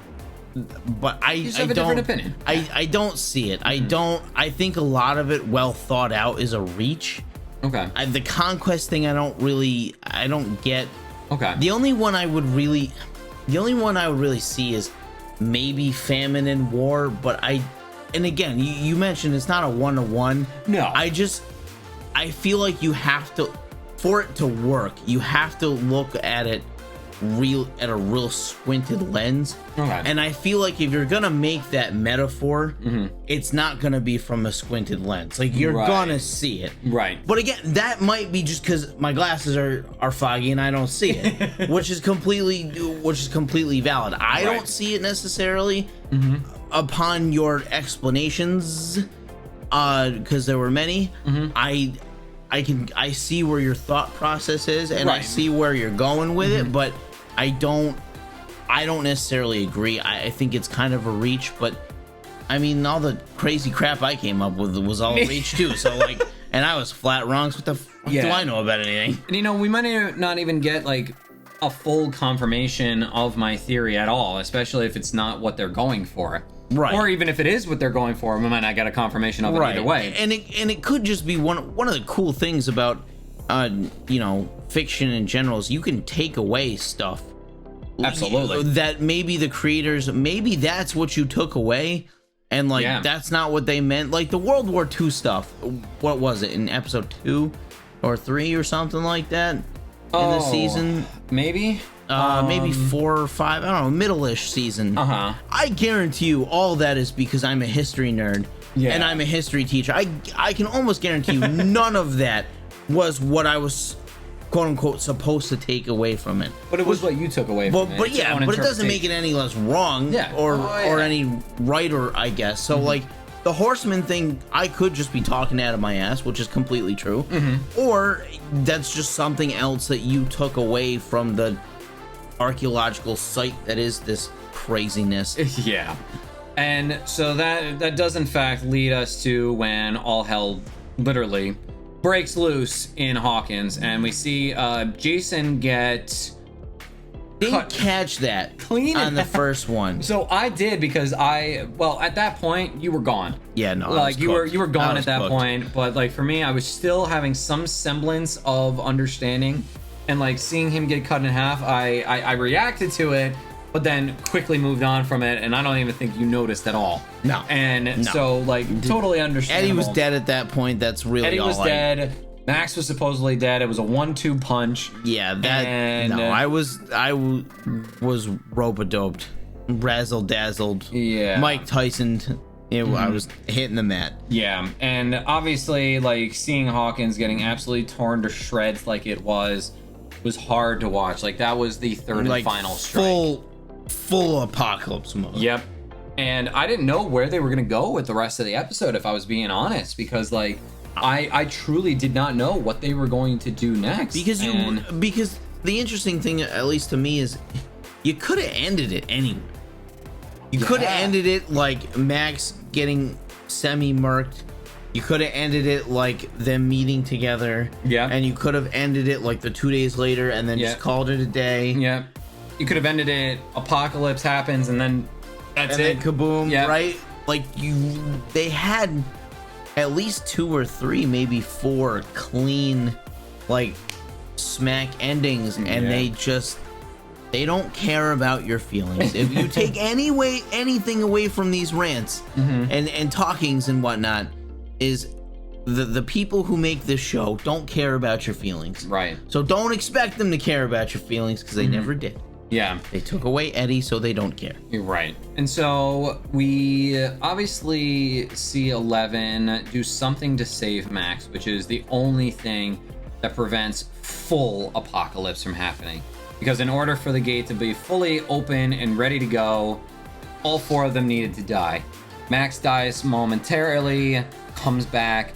But I have a different opinion. I don't see it. I think a lot of it, well thought out, is a reach. Okay. The conquest thing, I don't get. Okay. The only one I would really see is maybe famine and war, but and again, you mentioned it's not a 1-to-1. No. I feel like you have to, for it to work, you have to look at it at a real squinted lens. Okay. And I feel like if you're gonna make that metaphor, it's not gonna be from a squinted lens. Like, you're gonna see it. Right. But again, that might be just because my glasses are foggy and I don't see it, which is completely valid. I don't see it necessarily upon your explanations, because there were many. I see where your thought process is, and I see where you're going with it, but I don't necessarily agree. I think it's kind of a reach, but I mean, all the crazy crap I came up with was all a reach too. So, like, and I was flat wrong. So what the fuck do I know about anything? And, you know, we might not even get, like, a full confirmation of my theory at all, especially if it's not what they're going for. Right. Or even if it is what they're going for, we might not get a confirmation of it either way. And it could just be one of the cool things about fiction in general is you can take away stuff. Absolutely. That maybe the creators, maybe that's what you took away, and like that's not what they meant. Like the World War II stuff. What was it in episode 2 or 3 or something like that in the season? Maybe. Maybe 4 or 5, I don't know, middle-ish season. I guarantee you all that is because I'm a history nerd and I'm a history teacher. I can almost guarantee you none of that was what I was quote unquote supposed to take away from it. But it was what you took away from it. But yeah, but it doesn't make it any less wrong, or any righter, I guess. So like the horseman thing, I could just be talking out of my ass, which is completely true, or that's just something else that you took away from the archaeological site that is this craziness. Yeah. And so that does in fact lead us to when all hell literally breaks loose in Hawkins, and we see Jason get didn't catch that clean on the first one. So I did, because at that point you were gone. Yeah, no, like you were gone at that point. But like for me, I was still having some semblance of understanding, and like seeing him get cut in half, I reacted to it, but then quickly moved on from it, and I don't even think you noticed at all. No. And so like totally understandable. Eddie was dead at that point. That's really Eddie was dead. Max was supposedly dead. It was a 1-2 punch. Yeah, I was rope-a-doped, razzle-dazzled. Yeah. Mike Tyson. I was hitting the mat. Yeah, and obviously, like seeing Hawkins getting absolutely torn to shreds, like it was hard to watch. Like that was the third and final strike. Full apocalypse mode. Yep. And I didn't know where they were gonna go with the rest of the episode, if I was being honest, because like I truly did not know what they were going to do next. Because the interesting thing, at least to me, is you could have ended it anywhere. You could have ended it like Max getting semi-murked. You could have ended it like them meeting together. Yeah. And you could have ended it like the 2 days later and then just called it a day. Yeah. You could have ended it, apocalypse happens, and then that's it. Then kaboom, right? Like they had at least 2 or 3, maybe 4 clean, like smack endings, and they don't care about your feelings. If you take anything away from these rants and talkings and whatnot, is the people who make this show don't care about your feelings. Right. So don't expect them to care about your feelings, because they never did. Yeah. They took away Eddie, so they don't care. You're right. And so we obviously see 11 do something to save Max, which is the only thing that prevents full apocalypse from happening. Because in order for the gate to be fully open and ready to go, all 4 of them needed to die. Max dies momentarily, comes back,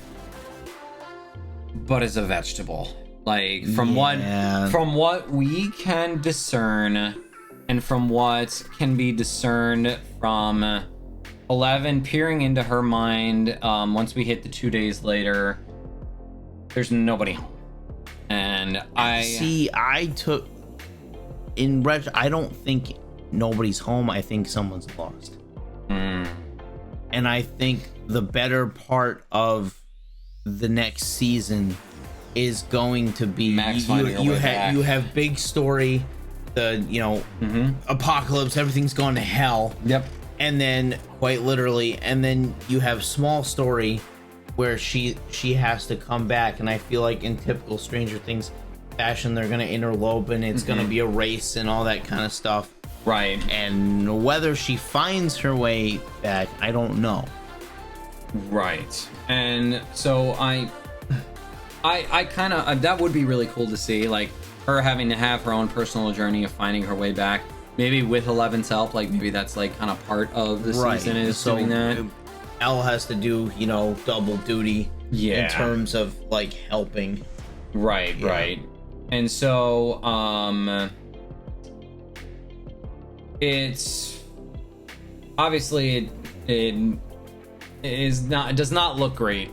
but is a vegetable. Like from what we can discern, and from what can be discerned from 11 peering into her mind, once we hit the 2 days later, there's nobody home. And I don't think nobody's home. I think someone's lost. And I think the better part of the next season is going to be Max you have big story, the apocalypse, everything's gone to hell. Yep. And then quite literally, and then you have small story where she has to come back, and I feel like in typical Stranger Things fashion, they're gonna interlope, and it's gonna be a race and all that kind of stuff. Right. And whether she finds her way back, I don't know. Right. And so I kind of that would be really cool to see, like her having to have her own personal journey of finding her way back, maybe with 11's help. Like maybe that's like kind of part of the season is doing that. Elle has to do double duty in terms of like helping. Right. And so it's obviously it does not look great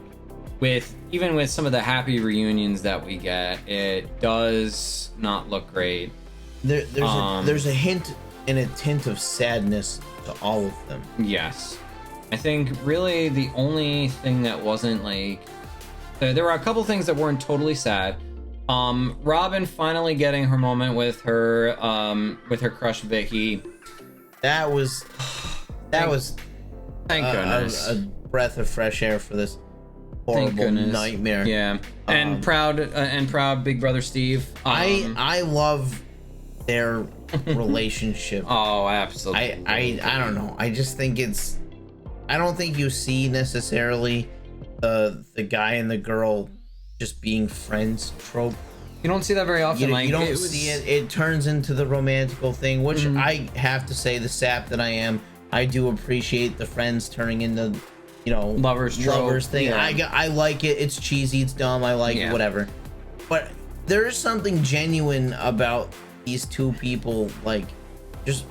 even with some of the happy reunions that we get. It does not look great. There's a hint and a tint of sadness to all of them. Yes. I think really the only thing that wasn't like there were a couple things that weren't totally sad. Robin finally getting her moment with her crush Vicky. That was thank goodness a breath of fresh air for this horrible nightmare. Yeah. And proud Big Brother Steve. I love their relationship. Oh, absolutely. I don't know. I just think I don't think you see necessarily the guy and the girl just being friends trope You don't see that very often. You don't see it. It turns into the romantical thing, which I have to say, the sap that I am, I do appreciate the friends turning into, you know, lovers thing. Yeah. I like it. It's cheesy. It's dumb. I like it. Whatever. But there is something genuine about these two people, like, just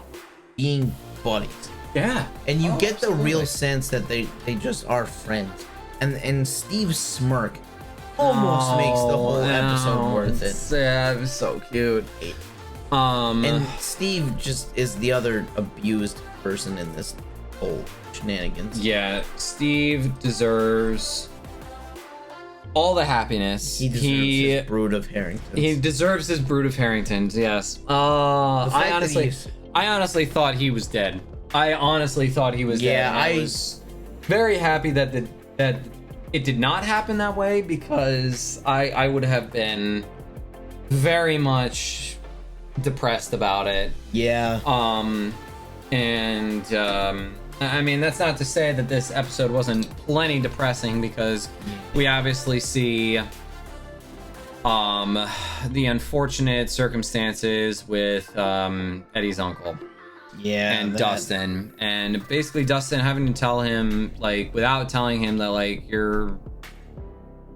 being buddies. Yeah. And you get the real sense that they just are friends. And Steve's smirk almost makes the whole episode worth it. Yeah, it was so cute. And Steve just is the other abused person in this whole shenanigans. Yeah, Steve deserves all the happiness. He deserves his brood of Harringtons. He deserves his brood of Harringtons, yes. I honestly thought he was dead. I honestly thought he was dead. I was very happy that that it did not happen that way, because I would have been very much depressed about it. Yeah. I mean, that's not to say that this episode wasn't plenty depressing, because we obviously see the unfortunate circumstances with Eddie's uncle. Yeah. And Dustin. And basically Dustin having to tell him, like, without telling him that, like, your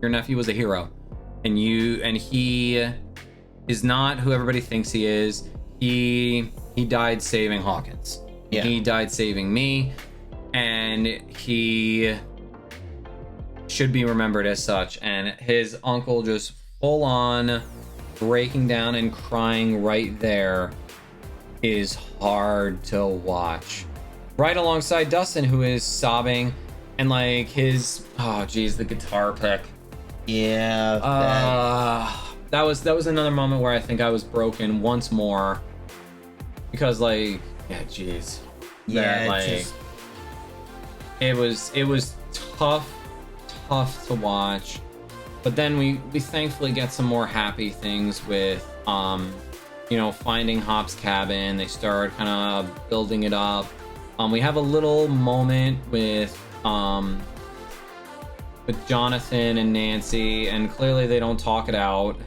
nephew was a hero. And he is not who everybody thinks he is. He died saving Hawkins. Yeah. He died saving me. And he should be remembered as such. And his uncle just full on breaking down and crying right there is hard to watch. Right alongside Dustin, who is sobbing, and like his the guitar pick. Yeah. That was another moment where I think I was broken once more, because like it was tough to watch. But then we thankfully get some more happy things with finding Hop's cabin. They start kind of building it up. We have a little moment with Jonathan and Nancy, and clearly they don't talk it out.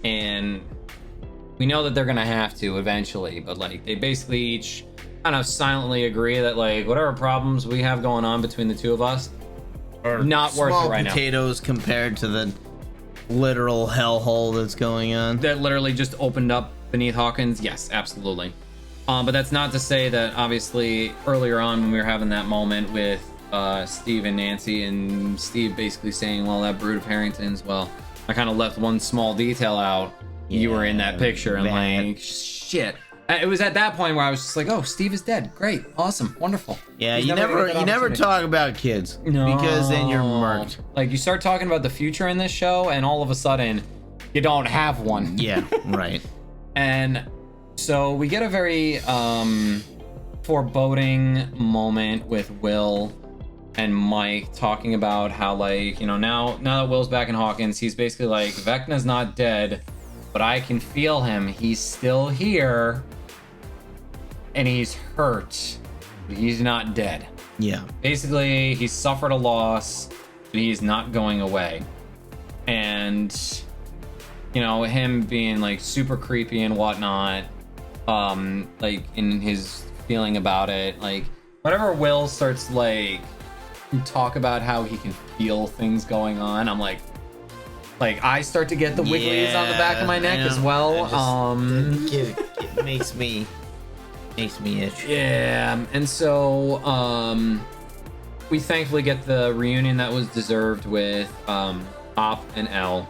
And we know that they're gonna have to eventually, but like they basically each kind of silently agree that like whatever problems we have going on between the two of us are not worth it right now. Potatoes compared to the literal hellhole that's going on. That literally just opened up beneath Hawkins. Yes, absolutely. But that's not to say that obviously earlier on when we were having that moment with Steve and Nancy, and Steve basically saying, well, that brood of Harringtons, well, I kind of left one small detail out. Yeah, you were in that picture, and like, shit. It was at that point where I was just like, oh, Steve is dead. Great. Awesome. Wonderful. Yeah, you never talk about kids. No. Because then you're murked. Like, you start talking about the future in this show, and all of a sudden, you don't have one. Yeah, right. And so we get a very foreboding moment with Will and Mike talking about how, like, now that Will's back in Hawkins, he's basically like, Vecna's not dead, but I can feel him. He's still here. And he's hurt, but he's not dead. Yeah. Basically, he's suffered a loss, but he's not going away. And, him being, like, super creepy and whatnot, like, in his feeling about it, like, whenever Will starts, like, talk about how he can feel things going on, I'm like, I start to get the wigglies on the back of my neck as well. It makes me itch. Yeah, and so we thankfully get the reunion that was deserved with Hop and Elle.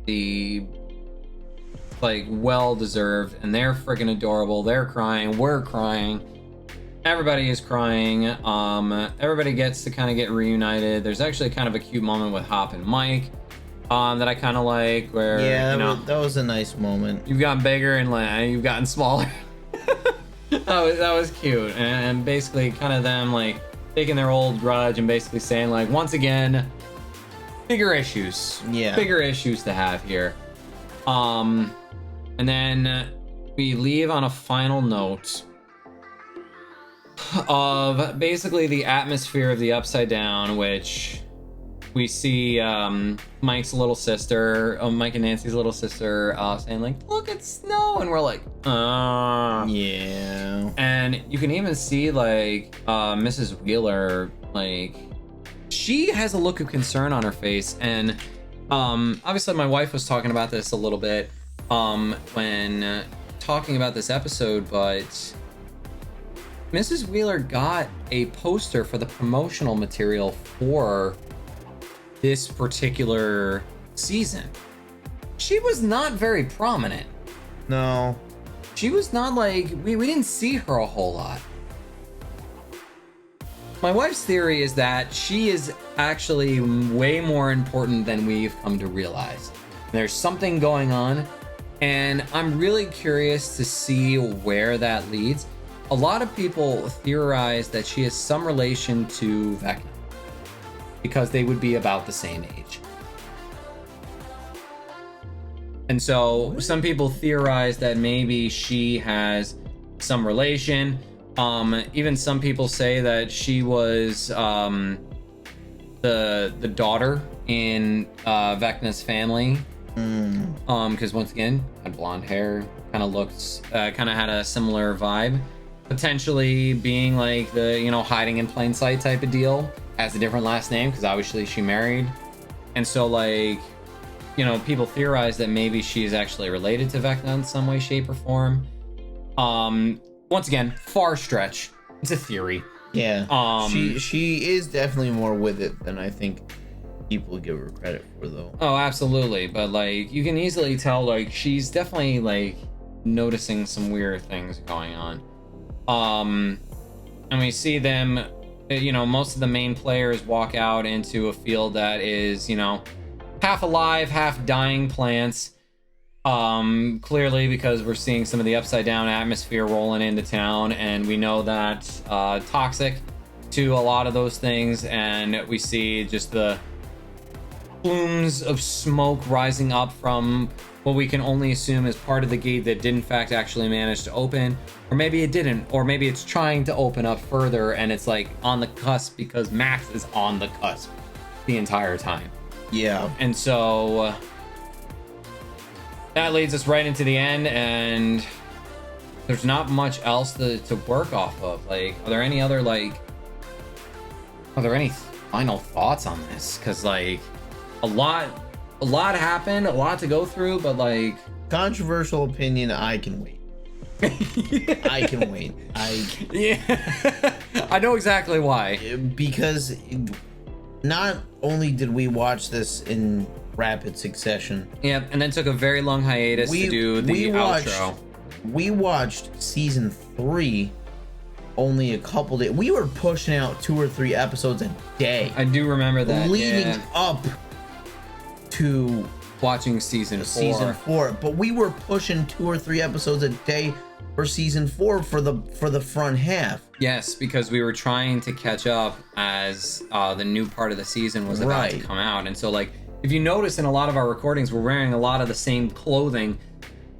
The well deserved, and they're freaking adorable. They're crying, we're crying, everybody is crying. Everybody gets to kind of get reunited. There's actually kind of a cute moment with Hop and Mike that I kind of like, where that was a nice moment. You've gotten bigger and you've gotten smaller. that was cute, and basically kind of them like taking their old grudge and basically saying like, once again, bigger issues to have here. And then we leave on a final note of basically the atmosphere of the Upside Down, which we see Mike's little sister, Mike and Nancy's little sister, saying like, "Look, it's snow," and we're like, yeah. And you can even see like Mrs. Wheeler, like she has a look of concern on her face, and obviously my wife was talking about this a little bit when talking about this episode, but Mrs. Wheeler got a poster for the promotional material for this particular season. She was not very prominent. No. She was not like, we didn't see her a whole lot. My wife's theory is that she is actually way more important than we've come to realize. There's something going on, and I'm really curious to see where that leads. A lot of people theorize that she has some relation to Vecna, because they would be about the same age. And so some people theorize that maybe she has some relation. Even some people say that she was the daughter in Vecna's family. Because once again, had blonde hair, kind of looked, kind of had a similar vibe. Potentially being like the, you know, hiding in plain sight type of deal. Has a different last name because obviously she married. And so like, you know, people theorize that maybe she is actually related to Vecna in some way, shape, or form. Once again, far stretch. It's a theory. Yeah. She is definitely more with it than I think people give her credit for, though. Oh, absolutely. But like, you can easily tell like she's definitely like noticing some weird things going on. And we see them, you know, most of the main players walk out into a field that is, you know, half alive, half dying plants. Clearly because we're seeing some of the upside down atmosphere rolling into town, and we know that toxic to a lot of those things, and we see just the plumes of smoke rising up from what we can only assume is part of the gate that did in fact actually manage to open, or maybe it didn't, or maybe it's trying to open up further and it's like on the cusp because Max is on the cusp the entire time. Yeah. And so that leads us right into the end, and there's not much else to work off of. Like, are there any final thoughts on this? Because like a lot happened, a lot to go through, but like, controversial opinion, I can wait. I can wait. Yeah. I know exactly why. Because not only did we watch this in rapid succession. Yeah, and then took a very long hiatus to do the outro. We watched season 3 only a couple days. We were pushing out 2 or 3 episodes a day. I do remember that. Leading up to watching season 4. But we were pushing 2 or 3 episodes a day for season 4 for the front half. Yes, because we were trying to catch up as the new part of the season was about to come out. And so like, if you notice in a lot of our recordings, we're wearing a lot of the same clothing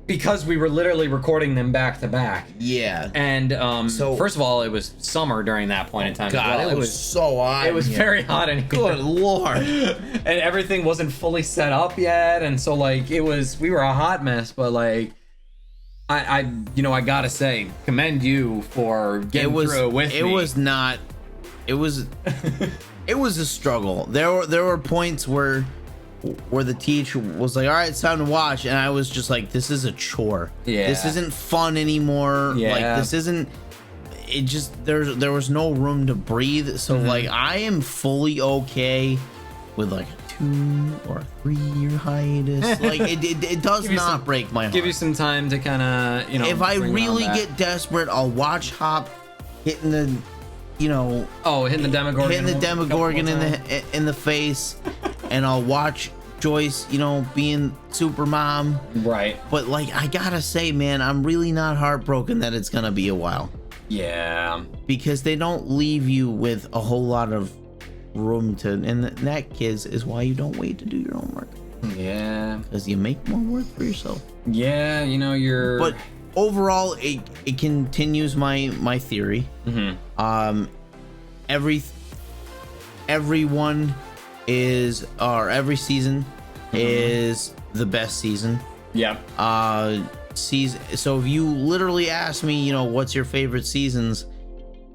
because we were literally recording them back to back. Yeah. And so first of all, it was summer during that point in time. God, as well. it was so hot. It was very hot in here. Good Lord. And everything wasn't fully set up yet. And so like, we were a hot mess, but like, I gotta say, commend you for getting through it with me. It was not. It was. It was a struggle. There were points where the teacher was like, "All right, it's time to watch," and I was just like, "This is a chore. Yeah. This isn't fun anymore. Yeah. Like this isn't." It just there was no room to breathe. So like, I am fully okay with like a 2 or 3 year hiatus. Like it does not break my heart. Give you some time to kind of, you know. If I really get desperate, I'll watch Hop hitting the, you know, hitting the Demogorgon in the face, and I'll watch Joyce, you know, being super mom. Right. But like, I gotta say, man, I'm really not heartbroken that it's gonna be a while. Yeah. Because they don't leave you with a whole lot of room to, and that, kids, is why you don't wait to do your homework. Yeah. Because you make more work for yourself. Yeah, you know, But overall, it continues my theory. Everyone every season is the best season. Yeah. Season. So if you literally ask me, you know, what's your favorite seasons?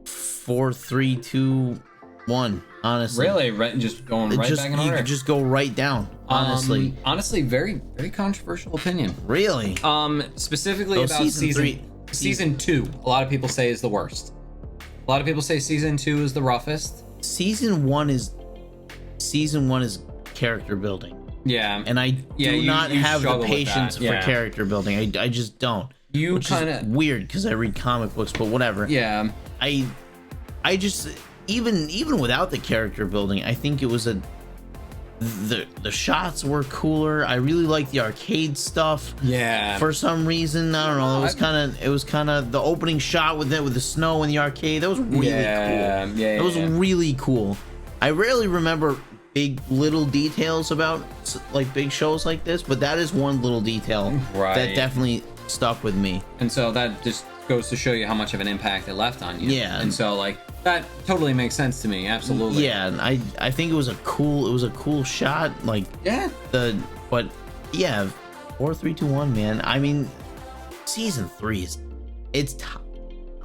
4, 3, 2, 1. Honestly. Really? Right, just going right back in order. You could just go right down. Honestly. Honestly, very, very controversial opinion. Really? Specifically about season 2. A lot of people say is the worst. A lot of people say season 2 is the roughest. Season 1 is character building. Yeah. And I do not have the patience for character building. I just don't. Which is weird because I read comic books, but whatever. Yeah. I just even without the character building, I think it was the shots were cooler. I really liked the arcade stuff. Yeah. For some reason, I don't know. It was kind of the opening shot with the snow in the arcade. That was really cool. Yeah. That was really cool. I rarely remember big little details about like big shows like this, but that is one little detail that definitely stuck with me. And so that just goes to show you how much of an impact it left on you. Yeah. And so like that totally makes sense to me. Absolutely. Yeah, and I think it was a cool shot. Like but yeah, 4, 3, 2, 1, man. I mean, season 3 I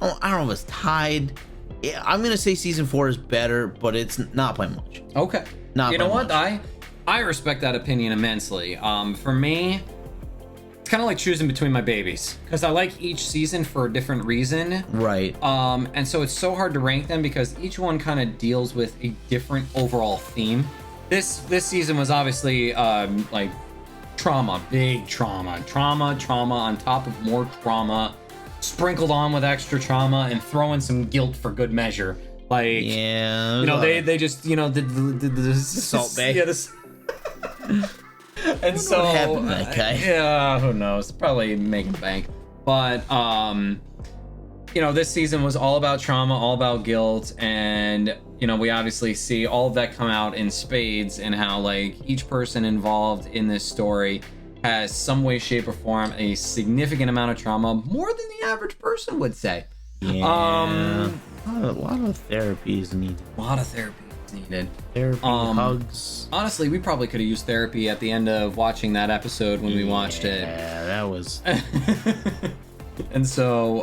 don't know if it's tied. Yeah, I'm gonna say season 4 is better, but it's not by much. Okay. You know what? I respect that opinion immensely. For me, it's kind of like choosing between my babies because I like each season for a different reason. Right. And so it's so hard to rank them because each one kind of deals with a different overall theme. This season was obviously like trauma, big trauma on top of more trauma, sprinkled on with extra trauma and throwing some guilt for good measure. Like, yeah, you know, they just, you know, the Salt Bay. Yeah, this. And so, what happened to that guy? Yeah, who knows? Probably making bank. But, you know, this season was all about trauma, all about guilt, and, you know, we obviously see all of that come out in spades and how, like, each person involved in this story has some way, shape, or form a significant amount of trauma, more than the average person would say. Yeah. A lot of therapy is needed. A lot of therapy is needed. Therapy, hugs. Honestly, we probably could have used therapy at the end of watching that episode when we watched it. Yeah, that was. And so,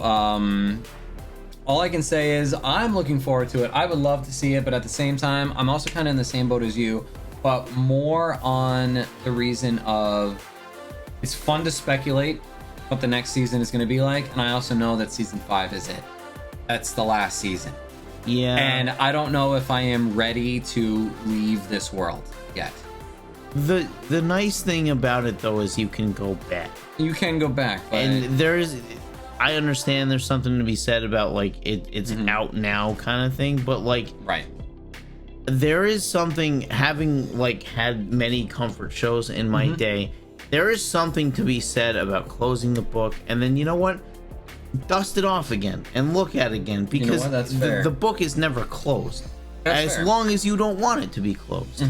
all I can say is I'm looking forward to it. I would love to see it, but at the same time, I'm also kind of in the same boat as you, but more on the reason of it's fun to speculate what the next season is going to be like, and I also know that season 5 is it. That's the last season. Yeah. And I don't know if I am ready to leave this world yet. The nice thing about it though is you can go back. You can go back, but and I understand there's something to be said about like it's out now kind of thing, but like there is something, having like had many comfort shows in my day, there is something to be said about closing the book and then, you know what, dust it off again and look at it again, because you know what? That's fair. The book is never closed. That's fair. Long as you don't want it to be closed.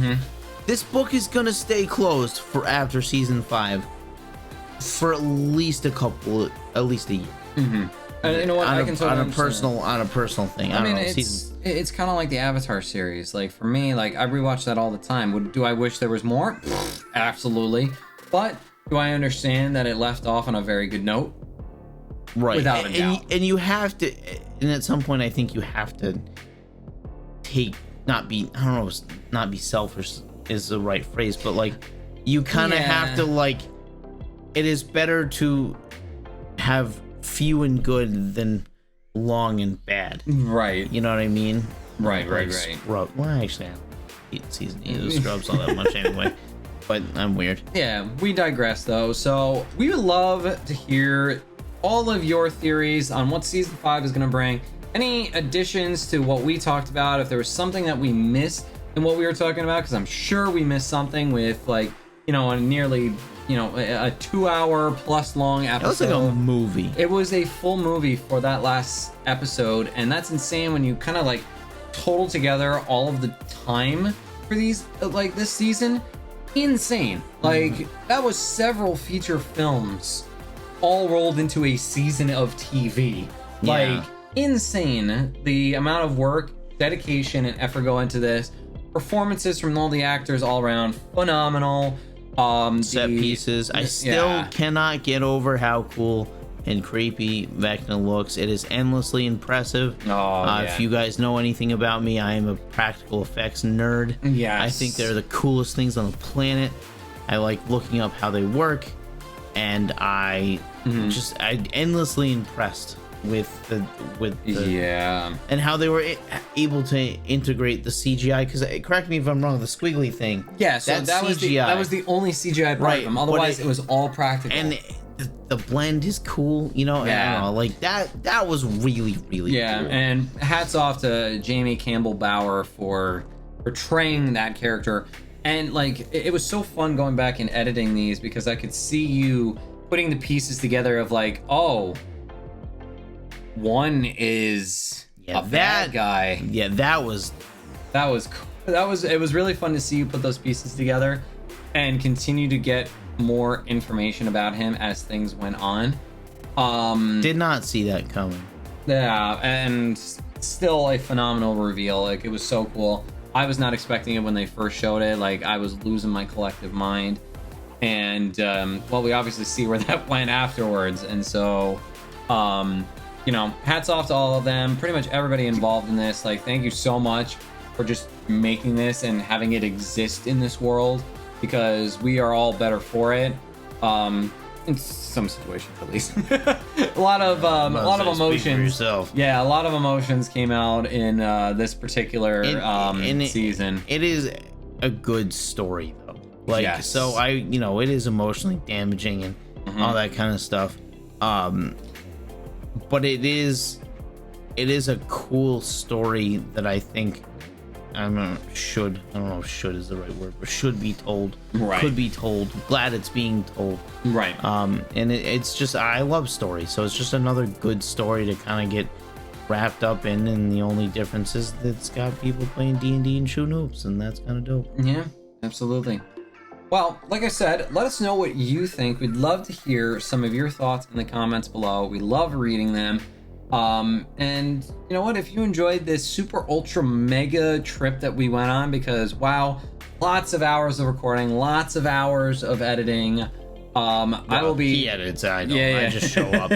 This book is gonna stay closed for after season 5 for at least a year. And you know what? I can totally understand. on a personal thing. I mean, it's kind of like the Avatar series. Like for me, like I rewatch that all the time. Do I wish there was more? Absolutely. But do I understand that it left off on a very good note? Right. Without a doubt. And you have to, and at some point, I think you have to not be selfish is the right phrase, but like you kind of have to, like, it is better to have few and good than long and bad. Right. You know what I mean? Right. Well, actually, I don't eat season 8 of Scrubs all that much anyway. But I'm weird. Yeah, we digress though. So we would love to hear all of your theories on what season 5 is going to bring. Any additions to what we talked about, if there was something that we missed in what we were talking about, because I'm sure we missed something with, like, you know, a nearly, you know, a 2-hour plus long episode. It was like a movie. It was a full movie for that last episode, and that's insane when you kind of like total together all of the time for these, like this season. Insane. Like that was several feature films all rolled into a season of TV. Like insane the amount of work, dedication, and effort go into this. performances from all the actors all around phenomenal. Set pieces. I still cannot get over how cool and creepy Vecna looks. It is endlessly impressive. If you guys know anything about me, I am a practical effects nerd. Yes. I think they're the coolest things on the planet. I like looking up how they work, and I'm endlessly impressed with the and how they were able to integrate the CGI. Because correct me if I'm wrong, the squiggly thing. Yeah, so that was the only CGI part of them. Otherwise, it was all practical. And the blend is cool, you know. Yeah. I don't know, like that was really cool. And hats off to Jamie Campbell Bower for portraying that character. And like it was so fun going back and editing these, because I could see you putting the pieces together of like, oh, one is a bad guy. Yeah, that was it was really fun to see you put those pieces together and continue to get more information about him as things went on. Did not see that coming. Yeah, and still a phenomenal reveal. Like, it was so cool. I was not expecting it when they first showed it. Like, I was losing my collective mind. And, well, we obviously see where that went afterwards. And so, you know, hats off to all of them. Pretty much everybody involved in this. Like, thank you so much for just making this and having it exist in this world, because we are all better for it. In some situations, at least. a lot of emotions. Yeah, a lot of emotions came out in this particular season. It is a good story though. Like, yes. So it is emotionally damaging and all that kind of stuff. But it is a cool story that I think I don't know if should is the right word, but should be told. Right. Could be told. Glad it's being told. Right. And it's just, I love stories, so it's just another good story to kind of get wrapped up in, and the only difference is that it's got people playing D&D and shooting hoops, and that's kind of dope. Yeah, absolutely. Well, like I said, let us know what you think. We'd love to hear some of your thoughts in the comments below. We love reading them. And you know what, if you enjoyed this super ultra mega trip that we went on, because wow, lots of hours of recording, lots of hours of editing, I will be he edits, I know. I just show up.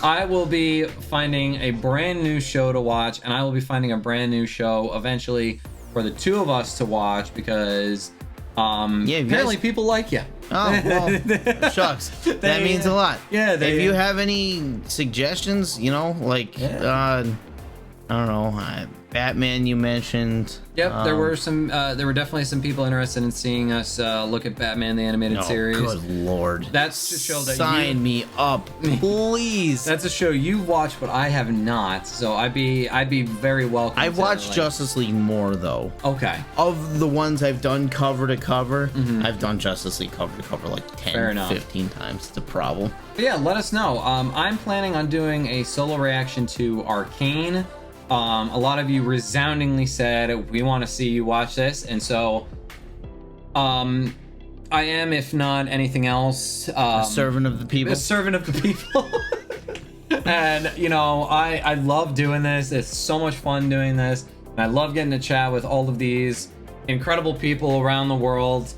I will be finding a brand new show to watch, and I will be finding a brand new show eventually for the two of us to watch, because apparently people like you. Oh, well, shucks. That means a lot. Yeah. If you have any suggestions, like, I don't know, Batman you mentioned. Yep, there were definitely some people interested in seeing us look at Batman the Animated Series. Good lord. That's a show that sign me up, please. That's a show you've watched, but I have not. So I'd be very welcome. I've watched Justice League more though. Okay. Of the ones I've done cover to cover, I've done Justice League cover to cover like 10, 15 times. It's a problem. But yeah, let us know. I'm planning on doing a solo reaction to Arcane. A lot of you resoundingly said we want to see you watch this, and so I am, if not anything else, a servant of the people. A servant of the people. And I love doing this. It's so much fun doing this, and I love getting to chat with all of these incredible people around the world.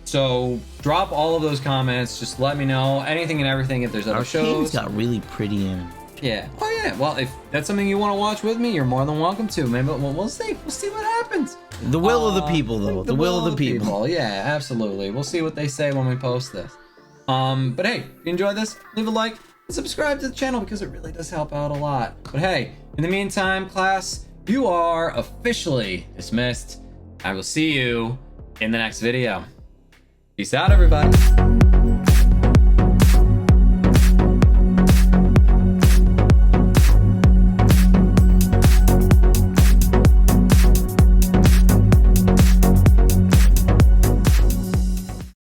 So drop all of those comments. Just let me know anything and everything. If there's other shows, got really pretty animation. Yeah. Oh yeah. Well, if that's something you want to watch with me, you're more than welcome to. Maybe we'll see. We'll see what happens. The will of the people, though. The will of the people. Yeah, absolutely. We'll see what they say when we post this. But hey, if you enjoyed this, leave a like and subscribe to the channel, because it really does help out a lot. But hey, in the meantime, class, you are officially dismissed. I will see you in the next video. Peace out, everybody.